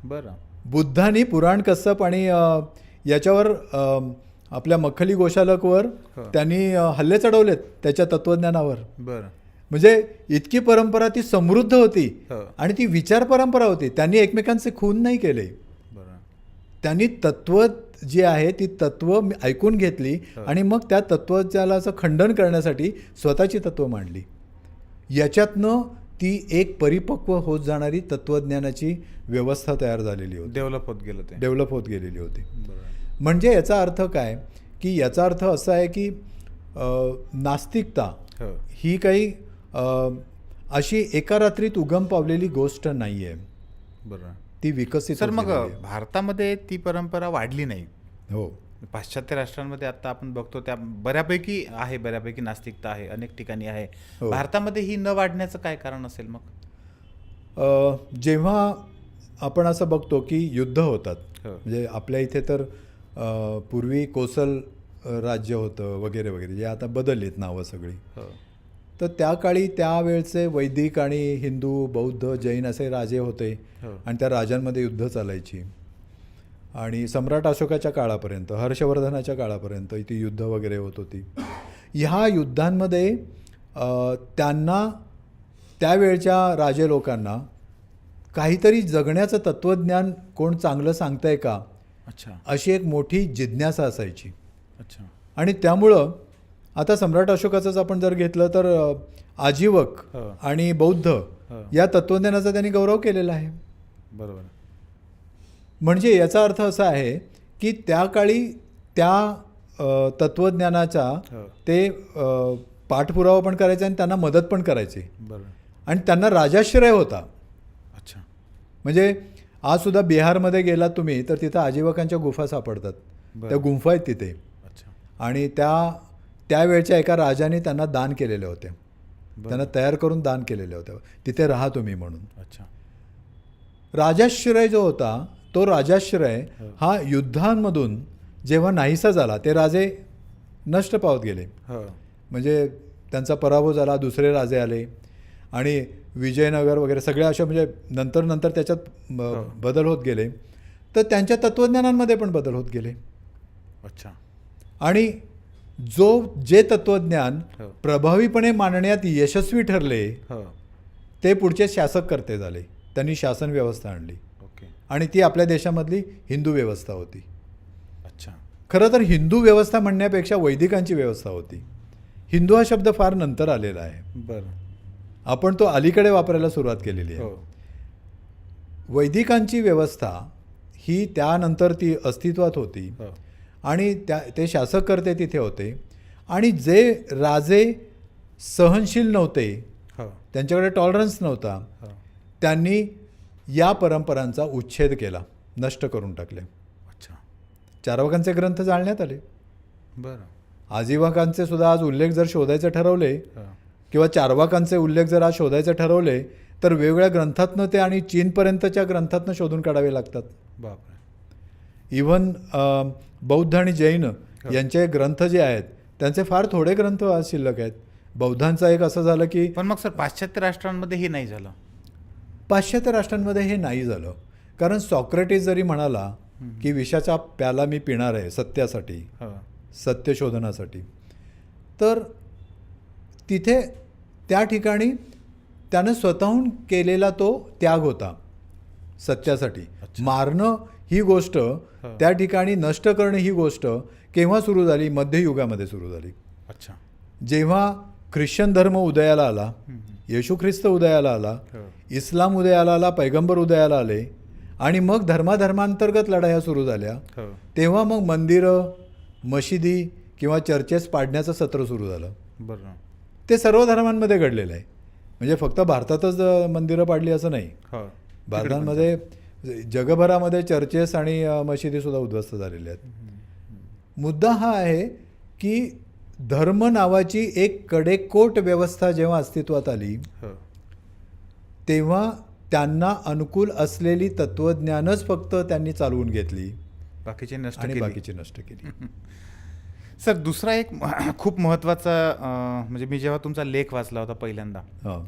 [SPEAKER 1] बरं.
[SPEAKER 2] बुद्धांनी पुराण कश्यप आणि याच्यावर आपल्या मक्खली गोशालकवर त्यांनी हल्ले चढवलेत त्याच्या तत्त्वज्ञानावर.
[SPEAKER 1] बरं.
[SPEAKER 2] म्हणजे इतकी परंपरा ती समृद्ध होती
[SPEAKER 1] हो.
[SPEAKER 2] आणि ती विचार परंपरा होती. त्यांनी एकमेकांचे खून नाही केले.
[SPEAKER 1] बरं.
[SPEAKER 2] त्यांनी तत्व जी आहे ती तत्व ऐकून घेतली आणि मग त्या तत्वज्ञानाचं खंडन करण्यासाठी स्वतःची तत्व मांडली. याच्यातनं ती एक परिपक्व होत जाणारी तत्वज्ञानाची व्यवस्था तयार झालेली होती,
[SPEAKER 1] डेव्हलप होत गेलं ते.
[SPEAKER 2] डेव्हलप होत गेलेली होती.
[SPEAKER 1] बरं.
[SPEAKER 2] म्हणजे याचा अर्थ काय की याचा अर्थ असा आहे की नास्तिकता
[SPEAKER 1] हो.
[SPEAKER 2] ही काही अशी एका रात्रीत उगम पावलेली गोष्ट नाही आहे,
[SPEAKER 1] बरं.
[SPEAKER 2] ती विकसित
[SPEAKER 1] सर
[SPEAKER 2] होत
[SPEAKER 1] मग
[SPEAKER 2] गेलेली आहे.
[SPEAKER 1] भारतामध्ये ती परंपरा वाढली नाही.
[SPEAKER 2] हो.
[SPEAKER 1] पाश्चात्य राष्ट्रांमध्ये आता आपण बघतो त्या बऱ्यापैकी आहे, बऱ्यापैकी नास्तिकता आहे, अनेक ठिकाणी आहे.
[SPEAKER 2] हो.
[SPEAKER 1] भारतामध्ये ही न वाढण्याचं काय कारण असेल मग?
[SPEAKER 2] जेव्हा आपण असं बघतो की युद्ध होतात,
[SPEAKER 1] हो.
[SPEAKER 2] म्हणजे आपल्या इथे तर पूर्वी कोसल राज्य होतं वगैरे वगैरे, जे आता बदललीत नावं सगळी.
[SPEAKER 1] हो.
[SPEAKER 2] तर त्या काळी त्यावेळचे वैदिक आणि हिंदू बौद्ध जैन असे राजे होते
[SPEAKER 1] हो.
[SPEAKER 2] आणि त्या राजांमध्ये युद्ध चालायची. आणि सम्राट अशोकाच्या काळापर्यंत, हर्षवर्धनाच्या काळापर्यंत इथे युद्ध वगैरे होत होती. ह्या युद्धांमध्ये त्यांना त्यावेळच्या राजे लोकांना काहीतरी जगण्याचं तत्त्वज्ञान कोण चांगलं सांगतंय का,
[SPEAKER 1] अच्छा
[SPEAKER 2] अशी एक मोठी जिज्ञासा असायची.
[SPEAKER 1] अच्छा.
[SPEAKER 2] आणि त्यामुळं आता सम्राट अशोकाचंच आपण जर घेतलं तर आजीवक
[SPEAKER 1] हो.
[SPEAKER 2] आणि बौद्ध
[SPEAKER 1] हो.
[SPEAKER 2] या तत्त्वज्ञानाचा त्यांनी गौरव केलेला आहे.
[SPEAKER 1] बरोबर.
[SPEAKER 2] म्हणजे याचा अर्थ असा आहे की त्या काळी त्या तत्त्वज्ञानाचा
[SPEAKER 1] हो.
[SPEAKER 2] ते पाठपुरावा पण करायचे आणि त्यांना मदत पण करायची
[SPEAKER 1] बरोबर.
[SPEAKER 2] आणि त्यांना राजाश्रय होता.
[SPEAKER 1] अच्छा.
[SPEAKER 2] म्हणजे आजसुद्धा बिहारमध्ये गेलात तुम्ही तर तिथं आजीवकांच्या गुफा सापडतात.
[SPEAKER 1] बरं.
[SPEAKER 2] त्या गुंफा आहेत तिथे
[SPEAKER 1] अच्छा.
[SPEAKER 2] आणि त्यावेळच्या एका राजाने त्यांना दान केलेले होते, त्यांना तयार करून दान केलेले होते, तिथे राहा तुम्ही म्हणून.
[SPEAKER 1] अच्छा.
[SPEAKER 2] राजाश्रय जो होता तो राजाश्रय हा युद्धांमधून जेव्हा नाहीसा झाला, ते राजे नष्ट पावत गेले.
[SPEAKER 1] हो.
[SPEAKER 2] म्हणजे त्यांचा पराभव झाला, दुसरे राजे आले आणि विजयनगर वगैरे सगळ्या अशा म्हणजे नंतर त्याच्यात बदल होत गेले. तर त्यांच्या तत्त्वज्ञानांमध्ये पण बदल होत गेले.
[SPEAKER 1] अच्छा.
[SPEAKER 2] आणि जे तत्त्वज्ञान
[SPEAKER 1] हो.
[SPEAKER 2] प्रभावीपणे मांडण्यात यशस्वी ठरले
[SPEAKER 1] हो.
[SPEAKER 2] ते पुढचे शासक करते झाले. त्यांनी शासन व्यवस्था आणली
[SPEAKER 1] ओके.
[SPEAKER 2] आणि ती आपल्या देशामधली हिंदू व्यवस्था होती.
[SPEAKER 1] अच्छा.
[SPEAKER 2] खरं तर हिंदू व्यवस्था म्हणण्यापेक्षा वैदिकांची व्यवस्था होती. हिंदू हा शब्द फार नंतर आलेला आहे,
[SPEAKER 1] बरं.
[SPEAKER 2] आपण तो अलीकडे वापरायला सुरुवात केलेली आहे.
[SPEAKER 1] हो.
[SPEAKER 2] वैदिकांची व्यवस्था ही त्यानंतर ती अस्तित्वात होती
[SPEAKER 1] हो.
[SPEAKER 2] आणि ते शासककर्ते तिथे होते आणि जे राजे सहनशील नव्हते,
[SPEAKER 1] हो.
[SPEAKER 2] त्यांच्याकडे टॉलरन्स नव्हता,
[SPEAKER 1] हो.
[SPEAKER 2] त्यांनी या परंपरांचा उच्छेद केला, नष्ट करून टाकले.
[SPEAKER 1] अच्छा.
[SPEAKER 2] चार्वाकांचे ग्रंथ जाळण्यात आले.
[SPEAKER 1] बरं.
[SPEAKER 2] आजीवकांचे सुद्धा आज उल्लेख जर शोधायचे ठरवले
[SPEAKER 1] हो.
[SPEAKER 2] किंवा चार्वाकांचे उल्लेख जर आज शोधायचे ठरवले तर वेगवेगळ्या ग्रंथातनं ते आणि चीनपर्यंतच्या ग्रंथातनं शोधून काढावे लागतात.
[SPEAKER 1] बापरे.
[SPEAKER 2] इव्हन बौद्ध आणि जैन यांचे ग्रंथ जे आहेत त्यांचे फार थोडे ग्रंथ आज शिल्लक आहेत. बौद्धांचा एक असं झालं की
[SPEAKER 1] पण मग सर पाश्चात्य राष्ट्रांमध्ये हे नाही झालं.
[SPEAKER 2] पाश्चात्य राष्ट्रांमध्ये हे नाही झालं, कारण सॉक्रेटिस जरी म्हणाला की विषाचा प्याला मी पिणार आहे सत्यासाठी,
[SPEAKER 1] हो.
[SPEAKER 2] सत्य शोधनासाठी, तर तिथे त्या ठिकाणी त्यानं स्वतःहून केलेला तो त्याग होता सत्यासाठी. मारणं ही गोष्ट, त्या ठिकाणी नष्ट करणं ही गोष्ट केव्हा सुरू झाली? मध्ययुगामध्ये सुरू झाली.
[SPEAKER 1] अच्छा.
[SPEAKER 2] जेव्हा ख्रिश्चन धर्म उदयाला आला, येशू ख्रिस्त उदयाला आला,
[SPEAKER 1] हो.
[SPEAKER 2] इस्लाम उदयाला आला, पैगंबर उदयाला आले आणि मग धर्माधर्मांतर्गत लढाया सुरू झाल्या,
[SPEAKER 1] हो
[SPEAKER 2] तेव्हा मग मंदिरं, मशिदी किंवा चर्चेस पाडण्याचं सत्र सुरू झालं.
[SPEAKER 1] बरोबर.
[SPEAKER 2] ते सर्व धर्मांमध्ये घडलेलं आहे. म्हणजे फक्त भारतातच मंदिरं पाडली असं नाही.
[SPEAKER 1] हो
[SPEAKER 2] भारतामध्ये जगभरामध्ये चर्चेस आणि मशिदीसुद्धा उद्ध्वस्त झालेल्या आहेत. मुद्दा हा आहे की धर्म नावाची एक कडेकोट व्यवस्था जेव्हा अस्तित्वात आली
[SPEAKER 1] हो
[SPEAKER 2] तेव्हा त्यांना अनुकूल असलेली तत्त्वज्ञानच फक्त त्यांनी चालवून घेतली
[SPEAKER 1] बाकीचे नष्ट
[SPEAKER 2] आणि
[SPEAKER 1] केली.
[SPEAKER 2] बाकीची नष्ट केली.
[SPEAKER 1] सर दुसरा एक खूप महत्त्वाचा म्हणजे मी जेव्हा तुमचा लेख वाचला होता पहिल्यांदा,
[SPEAKER 2] हां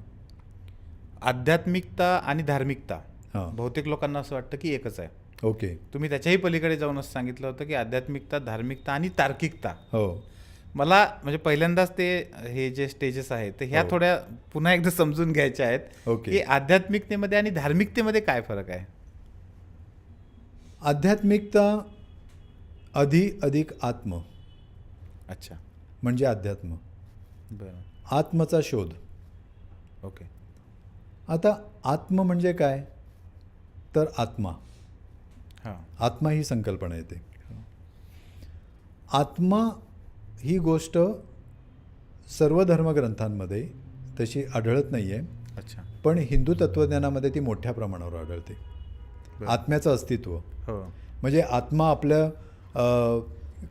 [SPEAKER 1] आध्यात्मिकता आणि धार्मिकता
[SPEAKER 2] हां
[SPEAKER 1] बहुतेक लोकांना असं वाटतं की एकच आहे.
[SPEAKER 2] ओके.
[SPEAKER 1] तुम्ही त्याच्याही पलीकडे जाऊन असं सांगितलं होतं की आध्यात्मिकता, धार्मिकता आणि तार्किकता.
[SPEAKER 2] हो
[SPEAKER 1] मला म्हणजे पहिल्यांदाच ते हे जे स्टेजेस आहेत ते ह्या
[SPEAKER 2] हो.
[SPEAKER 1] थोड्या पुन्हा एकदा समजून घ्यायच्या आहेत
[SPEAKER 2] ओके.
[SPEAKER 1] की आध्यात्मिकतेमध्ये आणि धार्मिकतेमध्ये काय फरक आहे.
[SPEAKER 2] आध्यात्मिकता अधिक आत्म
[SPEAKER 1] अच्छा
[SPEAKER 2] म्हणजे अध्यात्म,
[SPEAKER 1] बरं
[SPEAKER 2] आत्मचा शोध.
[SPEAKER 1] ओके
[SPEAKER 2] आता आत्म म्हणजे काय तर आत्मा,
[SPEAKER 1] हां
[SPEAKER 2] आत्मा ही संकल्पना येते. आत्मा ही गोष्ट सर्व धर्मग्रंथांमध्ये तशी आढळत नाही आहे,
[SPEAKER 1] अच्छा
[SPEAKER 2] पण हिंदू तत्त्वज्ञानामध्ये ती मोठ्या प्रमाणावर आढळते.
[SPEAKER 1] बरं.
[SPEAKER 2] आत्म्याचं अस्तित्व
[SPEAKER 1] हो
[SPEAKER 2] म्हणजे आत्मा आपल्या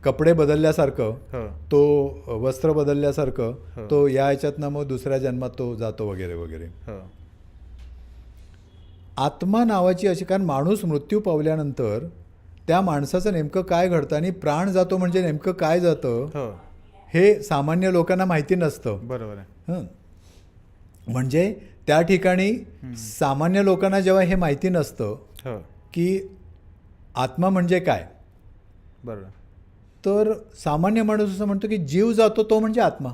[SPEAKER 2] कपडे बदलल्यासारखं,
[SPEAKER 1] हो
[SPEAKER 2] तो वस्त्र बदलल्यासारखं,
[SPEAKER 1] हो.
[SPEAKER 2] तो या ह्याच्यातनं मग दुसऱ्या जन्मात तो जातो वगैरे वगैरे.
[SPEAKER 1] हो
[SPEAKER 2] आत्मा नावाची अशी, कारण माणूस मृत्यू पावल्यानंतर त्या माणसाचं नेमकं काय घडतं आणि प्राण जातो म्हणजे नेमकं काय जातं
[SPEAKER 1] हो
[SPEAKER 2] हे सामान्य लोकांना माहिती नसतं.
[SPEAKER 1] बरोबर आहे.
[SPEAKER 2] हं. म्हणजे त्या ठिकाणी सामान्य लोकांना जेव्हा हे माहिती नसतं
[SPEAKER 1] हो
[SPEAKER 2] की आत्मा म्हणजे काय,
[SPEAKER 1] बरोबर.
[SPEAKER 2] तर सामान्य माणूस असं म्हणतो की जीव जातो तो म्हणजे आत्मा,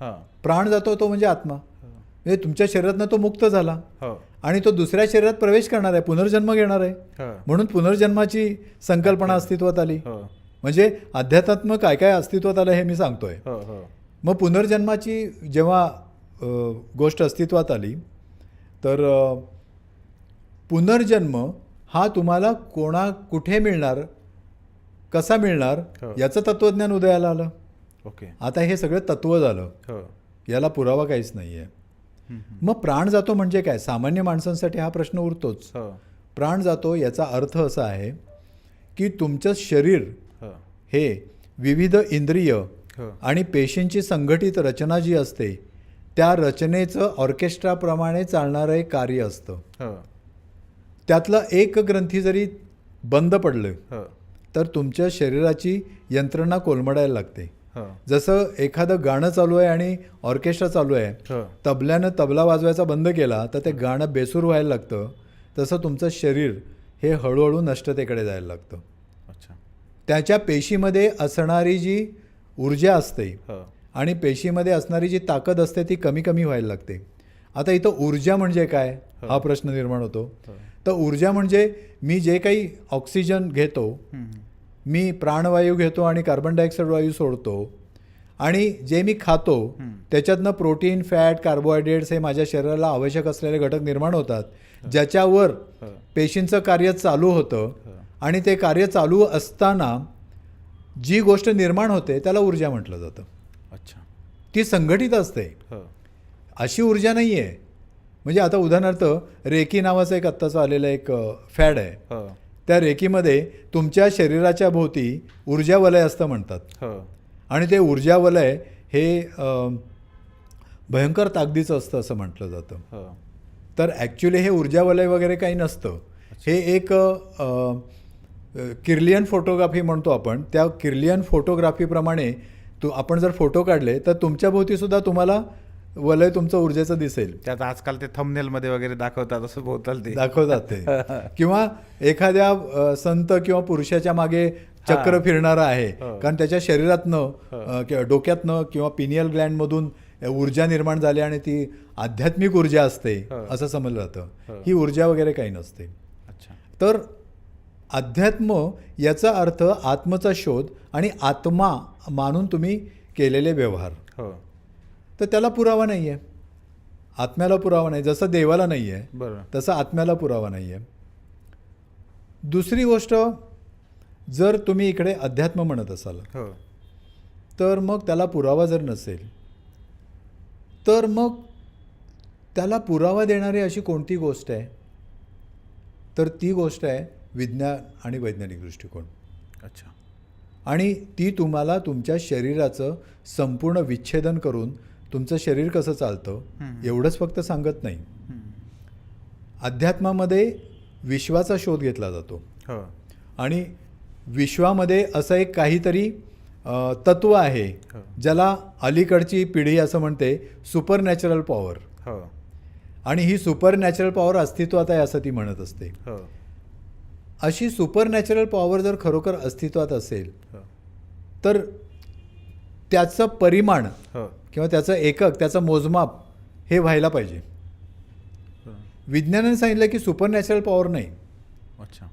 [SPEAKER 1] हां
[SPEAKER 2] प्राण जातो तो म्हणजे आत्मा.
[SPEAKER 1] हो
[SPEAKER 2] म्हणजे तुमच्या शरीरातनं तो मुक्त झाला
[SPEAKER 1] हो
[SPEAKER 2] आणि तो दुसऱ्या शरीरात प्रवेश करणार आहे, पुनर्जन्म घेणार आहे.
[SPEAKER 1] हो
[SPEAKER 2] म्हणून पुनर्जन्माची संकल्पना अस्तित्वात आली.
[SPEAKER 1] हो
[SPEAKER 2] म्हणजे अध्यात्म काय काय अस्तित्वात आलं हे मी सांगतोय.
[SPEAKER 1] हो हो
[SPEAKER 2] मग पुनर्जन्माची जेव्हा गोष्ट अस्तित्वात आली तर पुनर्जन्म हा तुम्हाला कुठे मिळणार, कसा मिळणार
[SPEAKER 1] हो.
[SPEAKER 2] याचं तत्त्वज्ञान उदयाला आलं.
[SPEAKER 1] ओके
[SPEAKER 2] आता हे सगळं तत्त्व झालं,
[SPEAKER 1] हो
[SPEAKER 2] याला पुरावा काहीच नाही आहे. मग प्राण जातो म्हणजे काय, सामान्य माणसांसाठी हा प्रश्न उरतोच.
[SPEAKER 1] हो
[SPEAKER 2] प्राण जातो याचा अर्थ असा आहे की तुमचं शरीर
[SPEAKER 1] हो
[SPEAKER 2] हे विविध इंद्रिय
[SPEAKER 1] हो
[SPEAKER 2] आणि पेशींची संघटित रचना जी असते त्या रचनेचं ऑर्केस्ट्राप्रमाणे चालणारं एक कार्य असतं.
[SPEAKER 1] हो
[SPEAKER 2] त्यातलं एक ग्रंथी जरी बंद पडलं
[SPEAKER 1] हो
[SPEAKER 2] तर तुमच्या शरीराची यंत्रणा कोलमडायला लागते.
[SPEAKER 1] हो
[SPEAKER 2] जसं एखादं गाणं चालू आहे आणि ऑर्केस्ट्रा चालू आहे,
[SPEAKER 1] हो
[SPEAKER 2] तबल्यानं तबला वाजवायचा बंद केला तर ते गाणं बेसूर व्हायला लागतं. तसं तुमचं शरीर हे हळूहळू नष्टतेकडे जायला लागतं.
[SPEAKER 1] अच्छा
[SPEAKER 2] त्याच्या पेशीमध्ये असणारी जी ऊर्जा असते
[SPEAKER 1] हो
[SPEAKER 2] आणि पेशीमध्ये असणारी जी ताकद असते ती कमी कमी व्हायला लागते. आता इथं ऊर्जा म्हणजे काय हा प्रश्न निर्माण होतो.
[SPEAKER 1] हो
[SPEAKER 2] तर ऊर्जा म्हणजे मी जे काही ऑक्सिजन घेतो, मी प्राणवायू घेतो आणि कार्बन डायऑक्साईड वायू सोडतो आणि जे मी खातो त्याच्यातनं प्रोटीन, फॅट, कार्बोहायड्रेट्स हे माझ्या शरीराला आवश्यक असलेले घटक निर्माण होतात, ज्याच्यावर
[SPEAKER 1] हो
[SPEAKER 2] पेशींचं कार्य चालू होतं. आणि ते कार्य चालू असताना जी गोष्ट निर्माण होते त्याला ऊर्जा म्हटलं जातं.
[SPEAKER 1] अच्छा
[SPEAKER 2] ती संघटित असते,
[SPEAKER 1] हो
[SPEAKER 2] अशी ऊर्जा नाही आहे. म्हणजे आता उदाहरणार्थ रेकी नावाचं एक आत्ताचं आलेलं एक फॅड आहे.
[SPEAKER 1] हो
[SPEAKER 2] त्या रेकीमध्ये तुमच्या शरीराच्या भोवती ऊर्जा वलय असतं म्हणतात.
[SPEAKER 1] हो
[SPEAKER 2] आणि ते ऊर्जा वलय हे भयंकर ताकदीचं असतं असं म्हटलं जातं.
[SPEAKER 1] हो
[SPEAKER 2] तर ॲक्च्युली हे ऊर्जा वलय वगैरे काही नसतं. हे एक किर्लियन फोटोग्राफी म्हणतो आपण. त्या किर्लियन फोटोग्राफीप्रमाणे आपण जर फोटो काढले तर तुमच्या भोवतीसुद्धा तुम्हाला वलय तुमचं ऊर्जेचं दिसेल.
[SPEAKER 1] त्यात आजकाल ते थंबनेलमध्ये वगैरे दाखवतात असं बोलतात ते.
[SPEAKER 2] दाखवतात ते. किंवा एखाद्या संत किंवा पुरुषाच्या मागे चक्र फिरणारा आहे, कारण त्याच्या शरीरातनं डोक्यातनं किंवा पिनियल ग्लँडमधून ऊर्जा निर्माण झाली आणि ती आध्यात्मिक ऊर्जा असते असं समजलं जातं. ही ऊर्जा वगैरे काही नसते.
[SPEAKER 1] अच्छा
[SPEAKER 2] तर अध्यात्म याचा अर्थ आत्मचा शोध आणि आत्मा मानून तुम्ही केलेले व्यवहार.
[SPEAKER 1] हो
[SPEAKER 2] तर त्याला पुरावा नाही आहे, आत्म्याला पुरावा नाही. जसं देवाला नाही आहे
[SPEAKER 1] बरोबर
[SPEAKER 2] तसं आत्म्याला पुरावा नाही आहे. दुसरी गोष्ट, जर तुम्ही इकडे अध्यात्म म्हणत असाल
[SPEAKER 1] हो
[SPEAKER 2] तर मग त्याला पुरावा जर नसेल तर मग त्याला पुरावा देणारी अशी कोणती गोष्ट आहे, तर ती गोष्ट आहे विज्ञान आणि वैज्ञानिक दृष्टिकोन.
[SPEAKER 1] अच्छा.
[SPEAKER 2] आणि ती तुम्हाला तुमच्या शरीराचं संपूर्ण विच्छेदन करून तुमचं शरीर कसं चालतं एवढंच फक्त सांगत नाही. अध्यात्मामध्ये विश्वाचा शोध घेतला जातो
[SPEAKER 1] हो
[SPEAKER 2] आणि विश्वामध्ये असं एक काहीतरी तत्व आहे
[SPEAKER 1] हो
[SPEAKER 2] ज्याला अलीकडची पिढी असं म्हणते सुपर नॅचरल पॉवर.
[SPEAKER 1] हो
[SPEAKER 2] आणि ही सुपर नॅचरल पॉवर अस्तित्वात आहे असं ती म्हणत असते.
[SPEAKER 1] हो
[SPEAKER 2] अशी सुपर नॅचरल पॉवर जर खरोखर अस्तित्वात असेल
[SPEAKER 1] हो
[SPEAKER 2] तर त्याचं परिमाण
[SPEAKER 1] हो
[SPEAKER 2] किंवा त्याचं एकक, त्याचं मोजमाप हे व्हायला पाहिजे.
[SPEAKER 1] हो.
[SPEAKER 2] विज्ञानाने सांगितलं की सुपर नॅचरल पॉवर नाही.
[SPEAKER 1] अच्छा.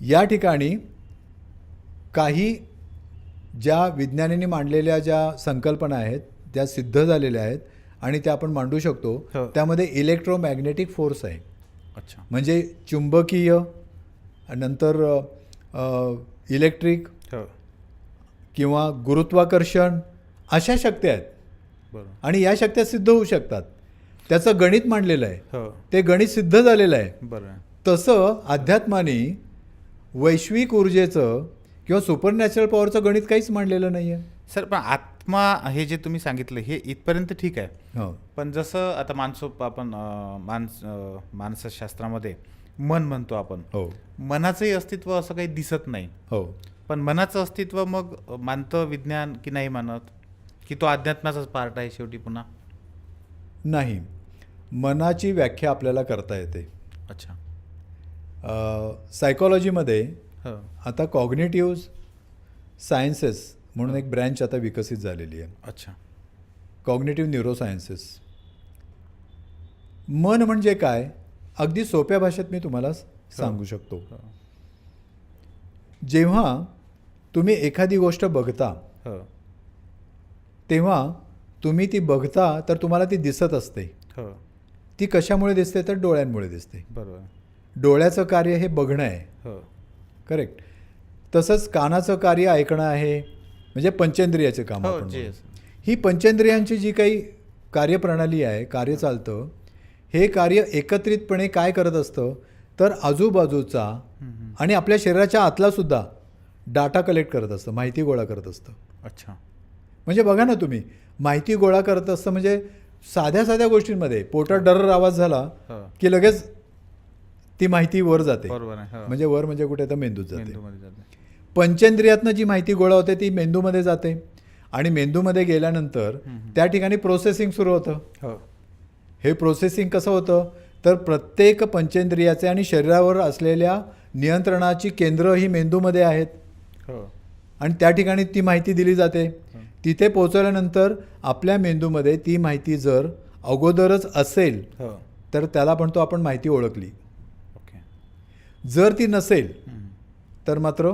[SPEAKER 2] या ठिकाणी काही ज्या विज्ञानाने मांडलेल्या ज्या संकल्पना आहेत त्या सिद्ध झालेल्या आहेत आणि त्या आपण मांडू शकतो.
[SPEAKER 1] हो.
[SPEAKER 2] त्यामध्ये इलेक्ट्रोमॅग्नेटिक फोर्स आहे.
[SPEAKER 1] अच्छा.
[SPEAKER 2] म्हणजे चुंबकीय, नंतर इलेक्ट्रिक
[SPEAKER 1] हो
[SPEAKER 2] किंवा गुरुत्वाकर्षण अशा शक्ती आहेत
[SPEAKER 1] बरोबर.
[SPEAKER 2] आणि या शक्त्या सिद्ध होऊ शकतात. त्याचं गणित मांडलेलं आहे,
[SPEAKER 1] हो
[SPEAKER 2] ते गणित सिद्ध झालेलं आहे.
[SPEAKER 1] बरं.
[SPEAKER 2] तसं अध्यात्माने वैश्विक ऊर्जेचं किंवा सुपर नॅचरल पॉवरचं गणित काहीच मांडलेलं नाही आहे.
[SPEAKER 1] सर पण आत्मा हे जे तुम्ही सांगितलं हे इथपर्यंत ठीक आहे.
[SPEAKER 2] हो
[SPEAKER 1] पण जसं आता आपण मानसशास्त्रामध्ये मन म्हणतो आपण,
[SPEAKER 2] हो
[SPEAKER 1] मनाचंही अस्तित्व असं काही दिसत नाही.
[SPEAKER 2] हो
[SPEAKER 1] पण मनाचं अस्तित्व मग मानतं विज्ञान की नाही मानत, की तो अध्यात्माचाच पार्ट आहे शेवटी पुन्हा?
[SPEAKER 2] नाही, मनाची व्याख्या आपल्याला करता येते.
[SPEAKER 1] अच्छा.
[SPEAKER 2] सायकॉलॉजीमध्ये
[SPEAKER 1] हो
[SPEAKER 2] आता कॉग्निटिव्ह सायन्सेस म्हणून एक ब्रँच आता विकसित झालेली आहे.
[SPEAKER 1] अच्छा.
[SPEAKER 2] कॉग्निटिव्ह न्यूरोसायन्सेस. मन म्हणजे काय अगदी सोप्या भाषेत मी तुम्हाला सांगू शकतो.
[SPEAKER 1] हो
[SPEAKER 2] जेव्हा तुम्ही एखादी गोष्ट बघता
[SPEAKER 1] हो
[SPEAKER 2] तेव्हा तुम्ही ती बघता तर तुम्हाला ती दिसत असते.
[SPEAKER 1] हो
[SPEAKER 2] ती कशामुळे दिसते तर डोळ्यांमुळे दिसते.
[SPEAKER 1] बरोबर.
[SPEAKER 2] डोळ्याचं कार्य हे बघणं आहे.
[SPEAKER 1] हो
[SPEAKER 2] करेक्ट. तसंच कानाचं कार्य ऐकणं आहे, म्हणजे पंचेंद्रियाचे काम
[SPEAKER 1] हो
[SPEAKER 2] आपण
[SPEAKER 1] जे
[SPEAKER 2] म्हणू. ही पंचेंद्रियांची जी काही कार्यप्रणाली आहे, कार्य चालतं, हे कार्य एकत्रितपणे काय करत असतं तर आजूबाजूचा आणि आपल्या शरीराच्या आतलासुद्धा डाटा कलेक्ट करत असतं, माहिती गोळा करत असतं.
[SPEAKER 1] अच्छा.
[SPEAKER 2] म्हणजे बघा ना तुम्ही, माहिती गोळा करत असतं म्हणजे साध्या साध्या गोष्टींमध्ये पोटात डर्र आवाज झाला
[SPEAKER 1] हो
[SPEAKER 2] की लगेच ती माहिती वर जाते.
[SPEAKER 1] बरोबर आहे. हो.
[SPEAKER 2] म्हणजे वर म्हणजे कुठे तर मेंदूत जाते.
[SPEAKER 1] मेंदूमध्ये जाते.
[SPEAKER 2] पंचेंद्रियातनं जी माहिती गोळा होते ती मेंदूमध्ये जाते आणि मेंदूमध्ये गेल्यानंतर त्या ठिकाणी प्रोसेसिंग सुरू होतं.
[SPEAKER 1] हो
[SPEAKER 2] हे प्रोसेसिंग कसं होतं तर प्रत्येक पंचेंद्रियाचे आणि शरीरावर असलेल्या नियंत्रणाची केंद्र ही मेंदूमध्ये आहेत
[SPEAKER 1] हो
[SPEAKER 2] आणि त्या ठिकाणी ती माहिती दिली जाते. तिथे पोहोचल्यानंतर आपल्या मेंदूमध्ये ती माहिती जर अगोदरच असेल
[SPEAKER 1] हो
[SPEAKER 2] तर त्याला म्हणतो आपण माहिती ओळखली.
[SPEAKER 1] ओके.
[SPEAKER 2] जर ती नसेल तर मात्र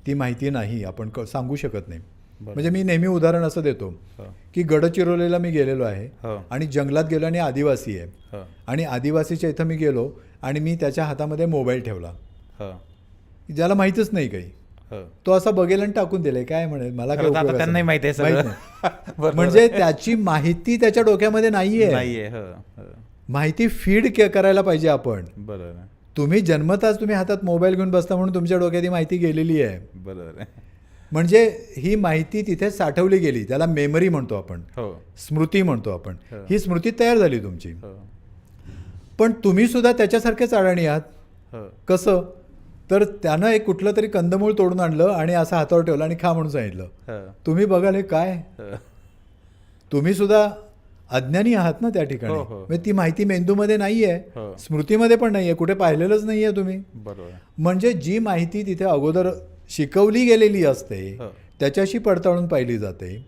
[SPEAKER 2] ती माहिती नाही, आपण सांगू शकत नाही. म्हणजे मी नेहमी उदाहरण असं देतो
[SPEAKER 1] हो
[SPEAKER 2] की गडचिरोलीला मी गेलेलो आहे
[SPEAKER 1] हो
[SPEAKER 2] आणि जंगलात गेलो आणि आदिवासी आहे
[SPEAKER 1] हो
[SPEAKER 2] आणि आदिवासीच्या इथं मी गेलो आणि मी त्याच्या हातामध्ये मोबाईल ठेवला,
[SPEAKER 1] हो
[SPEAKER 2] ज्याला माहीतच नाही काही.
[SPEAKER 1] हो.
[SPEAKER 2] तो असा बघेल आणि टाकून दिले, काय म्हणेल मला काय
[SPEAKER 1] खरं तर आता
[SPEAKER 2] उपयोगाचं
[SPEAKER 1] त्यांनाही
[SPEAKER 2] नाही.
[SPEAKER 1] माहिती आहे
[SPEAKER 2] माहित
[SPEAKER 1] सगळं.
[SPEAKER 2] नाही.
[SPEAKER 1] बरोबर.
[SPEAKER 2] म्हणजे त्याची माहिती त्याच्या डोक्यामध्ये नाहीये.
[SPEAKER 1] नाहीये. हो हो
[SPEAKER 2] माहिती फीड करायला पाहिजे आपण.
[SPEAKER 1] बरोबर आहे.
[SPEAKER 2] तुम्ही जन्मताच तुम्ही हातात मोबाईल घेऊन बसता म्हणून तुमच्या डोक्यात ही माहिती गेलेली आहे.
[SPEAKER 1] बरोबर आहे.
[SPEAKER 2] म्हणजे ही माहिती तिथे साठवली गेली, त्याला मेमरी म्हणतो आपण,
[SPEAKER 1] हो
[SPEAKER 2] स्मृती म्हणतो आपण.
[SPEAKER 1] हो.
[SPEAKER 2] ही स्मृती तयार झाली तुमची.
[SPEAKER 1] हो
[SPEAKER 2] पण तुम्ही सुद्धा त्याच्यासारखेच अडाणी आहात.
[SPEAKER 1] हो
[SPEAKER 2] कसं तर त्यानं एक कुठलं तरी कंदमूळ तोडून आणलं आणि असं हातावर ठेवलं आणि खा म्हणून सांगितलं.
[SPEAKER 1] हो
[SPEAKER 2] तुम्ही बघाल हे काय,
[SPEAKER 1] हो
[SPEAKER 2] तुम्ही सुद्धा अज्ञानी आहात ना त्या ठिकाणी.
[SPEAKER 1] हो, हो.
[SPEAKER 2] म्हणजे ती माहिती मेंदूमध्ये नाही आहे,
[SPEAKER 1] हो.
[SPEAKER 2] स्मृतीमध्ये पण नाही आहे, कुठे पाहिलेलंच नाही आहे तुम्ही.
[SPEAKER 1] बरोबर आहे.
[SPEAKER 2] म्हणजे जी माहिती तिथे अगोदर शिकवली गेलेली असते
[SPEAKER 1] हो.
[SPEAKER 2] त्याच्याशी पडताळून पाहिली जाते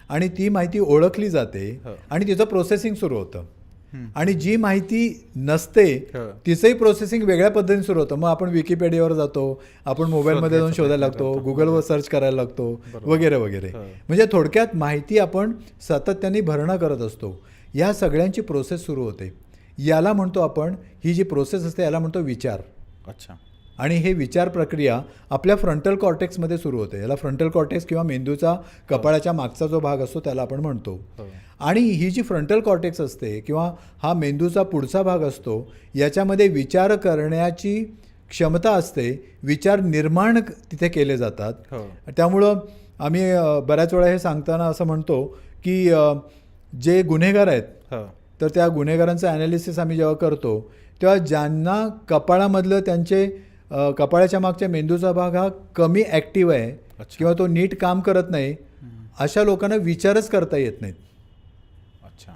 [SPEAKER 2] आणि ती माहिती ओळखली जाते
[SPEAKER 1] हो.
[SPEAKER 2] आणि तिचं प्रोसेसिंग सुरू होतं.
[SPEAKER 1] हम्म.
[SPEAKER 2] आणि जी माहिती नसते
[SPEAKER 1] हो.
[SPEAKER 2] तिचंही प्रोसेसिंग वेगळ्या पद्धतीने सुरू होतं. मग आपण विकिपीडियावर जातो, आपण मोबाईलमध्ये जाऊन शोधायला लागतो, गुगलवर सर्च करायला लागतो वगैरे वगैरे.
[SPEAKER 1] हो.
[SPEAKER 2] म्हणजे थोडक्यात माहिती आपण सातत्याने भरणा करत असतो. या सगळ्यांची प्रोसेस सुरू होते. याला म्हणतो आपण, ही जी प्रोसेस असते याला म्हणतो विचार.
[SPEAKER 1] अच्छा.
[SPEAKER 2] आणि हे विचार प्रक्रिया आपल्या फ्रंटल कॉर्टेक्समध्ये सुरू होते. याला फ्रंटल कॉर्टेक्स किंवा मेंदूचा कपाळाच्या मागचा जो भाग असतो त्याला आपण म्हणतो. आणि ही जी फ्रंटल कॉर्टेक्स असते किंवा हा मेंदूचा पुढचा भाग असतो, याच्यामध्ये विचार करण्याची क्षमता असते, विचार निर्माण तिथे केले जातात. त्यामुळं आम्ही बऱ्याच वेळा हे सांगताना असं म्हणतो की जे गुन्हेगार आहेत तर त्या गुन्हेगारांचं ॲनालिसिस आम्ही जेव्हा करतो तेव्हा ज्यांना कपाळामधलं त्यांचे कपाळाच्या मागच्या मेंदूचा भाग हा कमी ॲक्टिव्ह आहे किंवा तो नीट काम करत नाही, अशा लोकांना विचारच करता येत नाहीत.
[SPEAKER 1] अच्छा.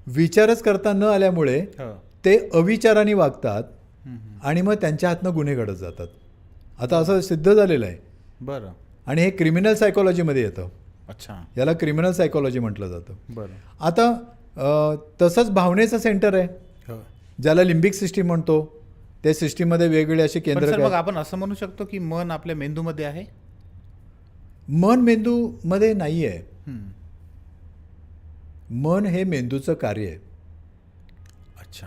[SPEAKER 2] विचारच करता न आल्यामुळे ते अविचाराने वागतात आणि मग त्यांच्या हातनं गुन्हे घडत जातात. आता असं सिद्ध झालेलं आहे.
[SPEAKER 1] बरं.
[SPEAKER 2] आणि हे क्रिमिनल सायकोलॉजीमध्ये येतं.
[SPEAKER 1] अच्छा.
[SPEAKER 2] याला क्रिमिनल सायकोलॉजी म्हटलं जातं.
[SPEAKER 1] बरं.
[SPEAKER 2] आता तसंच भावनेचं सेंटर आहे ज्याला लिंबिक सिस्टीम म्हणतो. त्या सिस्टीममध्ये वेगवेगळे असे केंद्र.
[SPEAKER 1] मग आपण असं म्हणू शकतो की मन आपल्या मेंदूमध्ये आहे?
[SPEAKER 2] मन मेंदूमध्ये नाही आहे. मन हे मेंदूचं कार्य आहे.
[SPEAKER 1] अच्छा.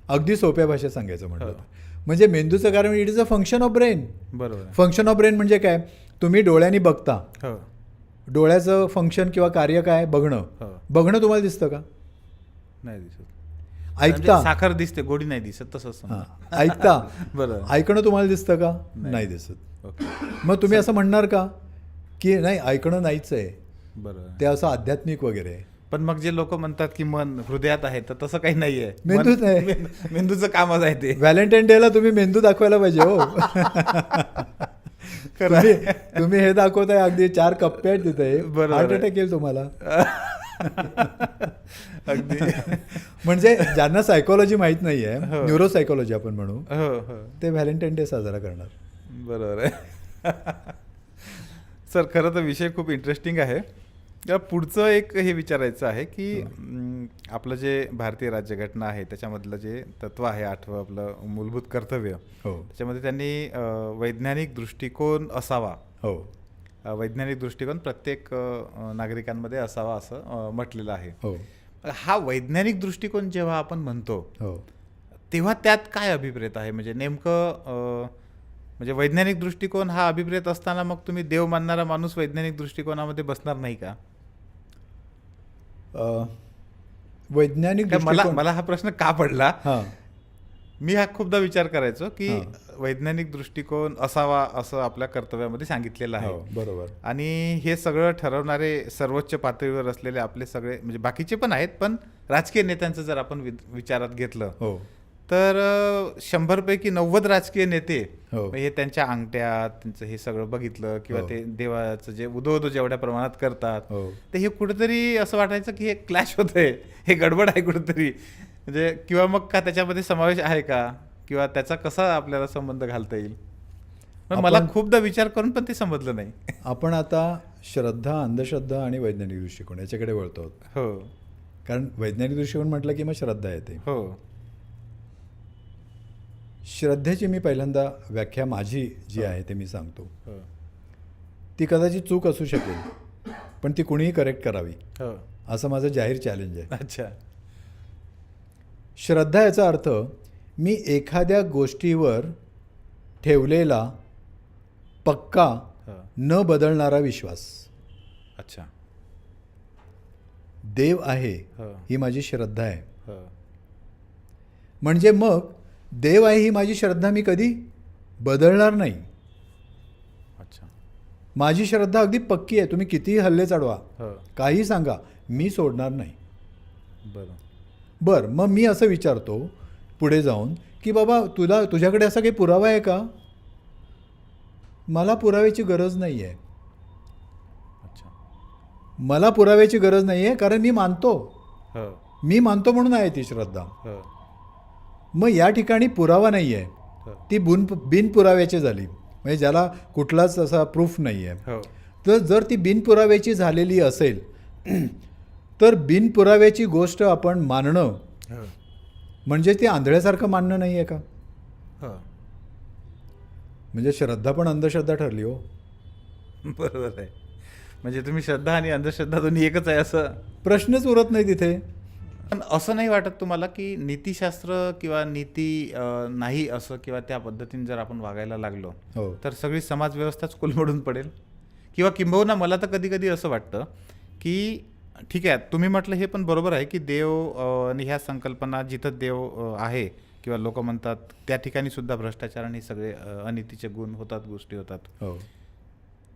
[SPEAKER 2] अगदी सोप्या भाषेत सांगायचं म्हटलं म्हणजे मेंदूचं कार्य म्हणजे it is a function of brain.
[SPEAKER 1] बरोबर.
[SPEAKER 2] फंक्शन ऑफ ब्रेन म्हणजे काय? तुम्ही डोळ्यांनी बघता. डोळ्याचं फंक्शन किंवा कार्य काय? बघणं. बघणं तुम्हाला दिसतं का?
[SPEAKER 1] नाही दिसत.
[SPEAKER 2] ऐकता?
[SPEAKER 1] साखर दिसते, गोडी नाही दिसत. तसंच
[SPEAKER 2] ऐकता?
[SPEAKER 1] बरं.
[SPEAKER 2] ऐकणं तुम्हाला दिसतं का? नाही दिसत. मग तुम्ही असं म्हणणार का की नाही ऐकणं नाहीच आहे?
[SPEAKER 1] बरं.
[SPEAKER 2] ते असं आध्यात्मिक वगैरे आहे.
[SPEAKER 1] पण मग जे लोक म्हणतात की मन हृदयात आहे, तर तसं काही नाहीये.
[SPEAKER 2] मेंदूच आहे.
[SPEAKER 1] मेंदूचं कामच आहे ते.
[SPEAKER 2] व्हॅलेंटाईन डेला तुम्ही मेंदू दाखवायला पाहिजे हो. तुम्ही हे दाखवताय अगदी 4 कप्पे आहेत तिथे. हार्ट अटॅक येईल तुम्हाला.
[SPEAKER 1] अगदी.
[SPEAKER 2] म्हणजे ज्यांना सायकोलॉजी माहित नाहीये, न्यूरो सायकोलॉजी आपण म्हणू, ते व्हॅलेंटाईन डे साजरा करणार.
[SPEAKER 1] बरोबर आहे. सर, खरं तर विषय खूप इंटरेस्टिंग आहे. पुढचं एक हे विचारायचं आहे की आपलं जे भारतीय राज्यघटना आहे त्याच्यामधलं जे तत्व आहे 8वं आपलं मूलभूत कर्तव्य, त्याच्यामध्ये त्यांनी वैज्ञानिक दृष्टिकोन असावा. वैज्ञानिक दृष्टिकोन प्रत्येक नागरिकांमध्ये असावा असं म्हटलेलं आहे. हा वैज्ञानिक दृष्टिकोन जेव्हा आपण म्हणतो तेव्हा त्यात काय अभिप्रेत आहे? म्हणजे नेमकं म्हणजे वैज्ञानिक दृष्टिकोन हा अभिप्रेत असताना मग तुम्ही देव मानणारा माणूस वैज्ञानिक दृष्टिकोनामध्ये बसणार नाही का?
[SPEAKER 2] वैज्ञानिक
[SPEAKER 1] मला हा प्रश्न का पडला, मी हा खूपदा विचार करायचो की वैज्ञानिक दृष्टिकोन असावा असं आपल्या कर्तव्यामध्ये सांगितलेलं आहे.
[SPEAKER 2] बरोबर.
[SPEAKER 1] आणि हे सगळं ठरवणारे सर्वोच्च पातळीवर असलेले आपले सगळे म्हणजे बाकीचे पण आहेत, पण राजकीय नेत्यांचं जर आपण विचारात घेतलं तर 100 पैकी 90 राजकीय नेते हे त्यांच्या अंगठ्या त्यांचं हे सगळं बघितलं किंवा ते देवाचं जे उदो जेवढ्या प्रमाणात करतात, तर हे कुठेतरी असं वाटायचं की हे क्लॅश होतंय, हे गडबड आहे कुठेतरी. म्हणजे किंवा मग का त्याच्यामध्ये समावेश आहे का, किंवा त्याचा कसा आपल्याला संबंध घालता येईल? मला खूपदा विचार करून पण ते समजलं नाही.
[SPEAKER 2] आपण आता श्रद्धा, अंधश्रद्धा आणि वैज्ञानिक दृष्टिकोन याच्याकडे वळतो. कारण वैज्ञानिक दृष्टिकोन म्हटलं की मग श्रद्धा येते. श्रद्धेची मी पहिल्यांदा व्याख्या माझी जी आहे ते मी सांगतो. ती कदाचित चूक असू शकेल, पण ती कुणीही करेक्ट करावी असं माझं जाहीर चॅलेंज आहे.
[SPEAKER 1] अच्छा.
[SPEAKER 2] श्रद्धा याचा अर्थ मी एखाद्या गोष्टीवर ठेवलेला पक्का न बदलणारा विश्वास.
[SPEAKER 1] अच्छा.
[SPEAKER 2] देव आहे ही माझी श्रद्धा आहे. म्हणजे मग देव आहे ही माझी श्रद्धा मी कधी बदलणार नाही.
[SPEAKER 1] अच्छा.
[SPEAKER 2] माझी श्रद्धा अगदी पक्की आहे. तुम्ही कितीही हल्ले चढवा, काही सांगा, मी सोडणार नाही. बरं, मग मी असं विचारतो पुढे जाऊन की बाबा तुझ्याकडे असा काही पुरावा आहे का? मला पुराव्याची गरज नाही आहे. मला पुराव्याची गरज नाही आहे, कारण मी मानतो म्हणून आहे ती श्रद्धा. मग या ठिकाणी पुरावा नाही आहे, ती बिनपुराव्याची झाली, म्हणजे ज्याला कुठलाच असा प्रूफ नाही आहे. तर जर ती बिनपुराव्याची झालेली असेल तर बिनपुराव्याची गोष्ट आपण मानणं म्हणजे ती आंधळ्यासारखं मानणं नाही आहे का? म्हणजे श्रद्धा पण अंधश्रद्धा ठरली हो.
[SPEAKER 1] बरोबर आहे. म्हणजे तुम्ही श्रद्धा आणि अंधश्रद्धा दोन्ही एकच आहे असं
[SPEAKER 2] प्रश्नच उरत नाही तिथे.
[SPEAKER 1] पण असं नाही वाटत तुम्हाला की नीतिशास्त्र किंवा नीती नाही असं किंवा त्या पद्धतीने जर आपण वागायला लागलो
[SPEAKER 2] हो.
[SPEAKER 1] तर सगळी समाजव्यवस्थाच कोलमडून पडेल? किंवा किंबहुना मला तर कधी कधी असं वाटतं की ठीक आहे, तुम्ही म्हटलं हे पण बरोबर आहे की देव आणि ह्या संकल्पना जिथं देव आहे किंवा लोक म्हणतात त्या ठिकाणी सुद्धा भ्रष्टाचार आणि सगळे अनितीचे गुण होतात, गोष्टी होतात.
[SPEAKER 2] हो.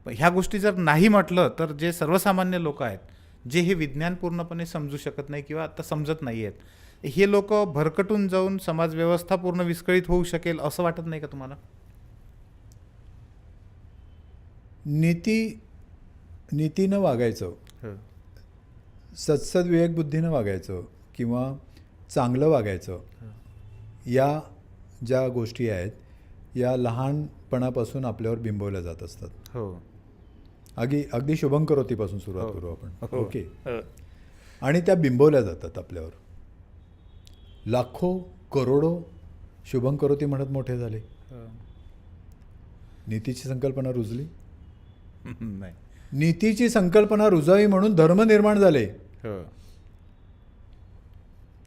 [SPEAKER 1] पण ह्या गोष्टी जर नाही म्हटलं तर जे सर्वसामान्य लोक आहेत जे हे विज्ञान पूर्णपणे समजू शकत नाही किंवा आता समजत नाही आहेत, हे लोक भरकटून जाऊन समाजव्यवस्था पूर्ण विस्कळीत होऊ शकेल असं वाटत नाही का तुम्हाला?
[SPEAKER 2] नीतीनं वागायचं,
[SPEAKER 1] हो.
[SPEAKER 2] सत्सद विवेकबुद्धीनं वागायचं किंवा चांगलं वागायचं, या ज्या गोष्टी आहेत या लहानपणापासून आपल्यावर बिंबवल्या जात असतात.
[SPEAKER 1] हो.
[SPEAKER 2] अगदी शुभं करोतीपासून सुरुवात करू आपण.
[SPEAKER 1] हो.
[SPEAKER 2] ओके. आणि त्या बिंबवल्या जातात आपल्यावर. लाखो करोडो शुभं करोती म्हणत मोठे झाले. नीतीची संकल्पना रुजली
[SPEAKER 1] नाही.
[SPEAKER 2] नीतीची संकल्पना रुजावी म्हणून धर्म निर्माण झाले.
[SPEAKER 1] हो.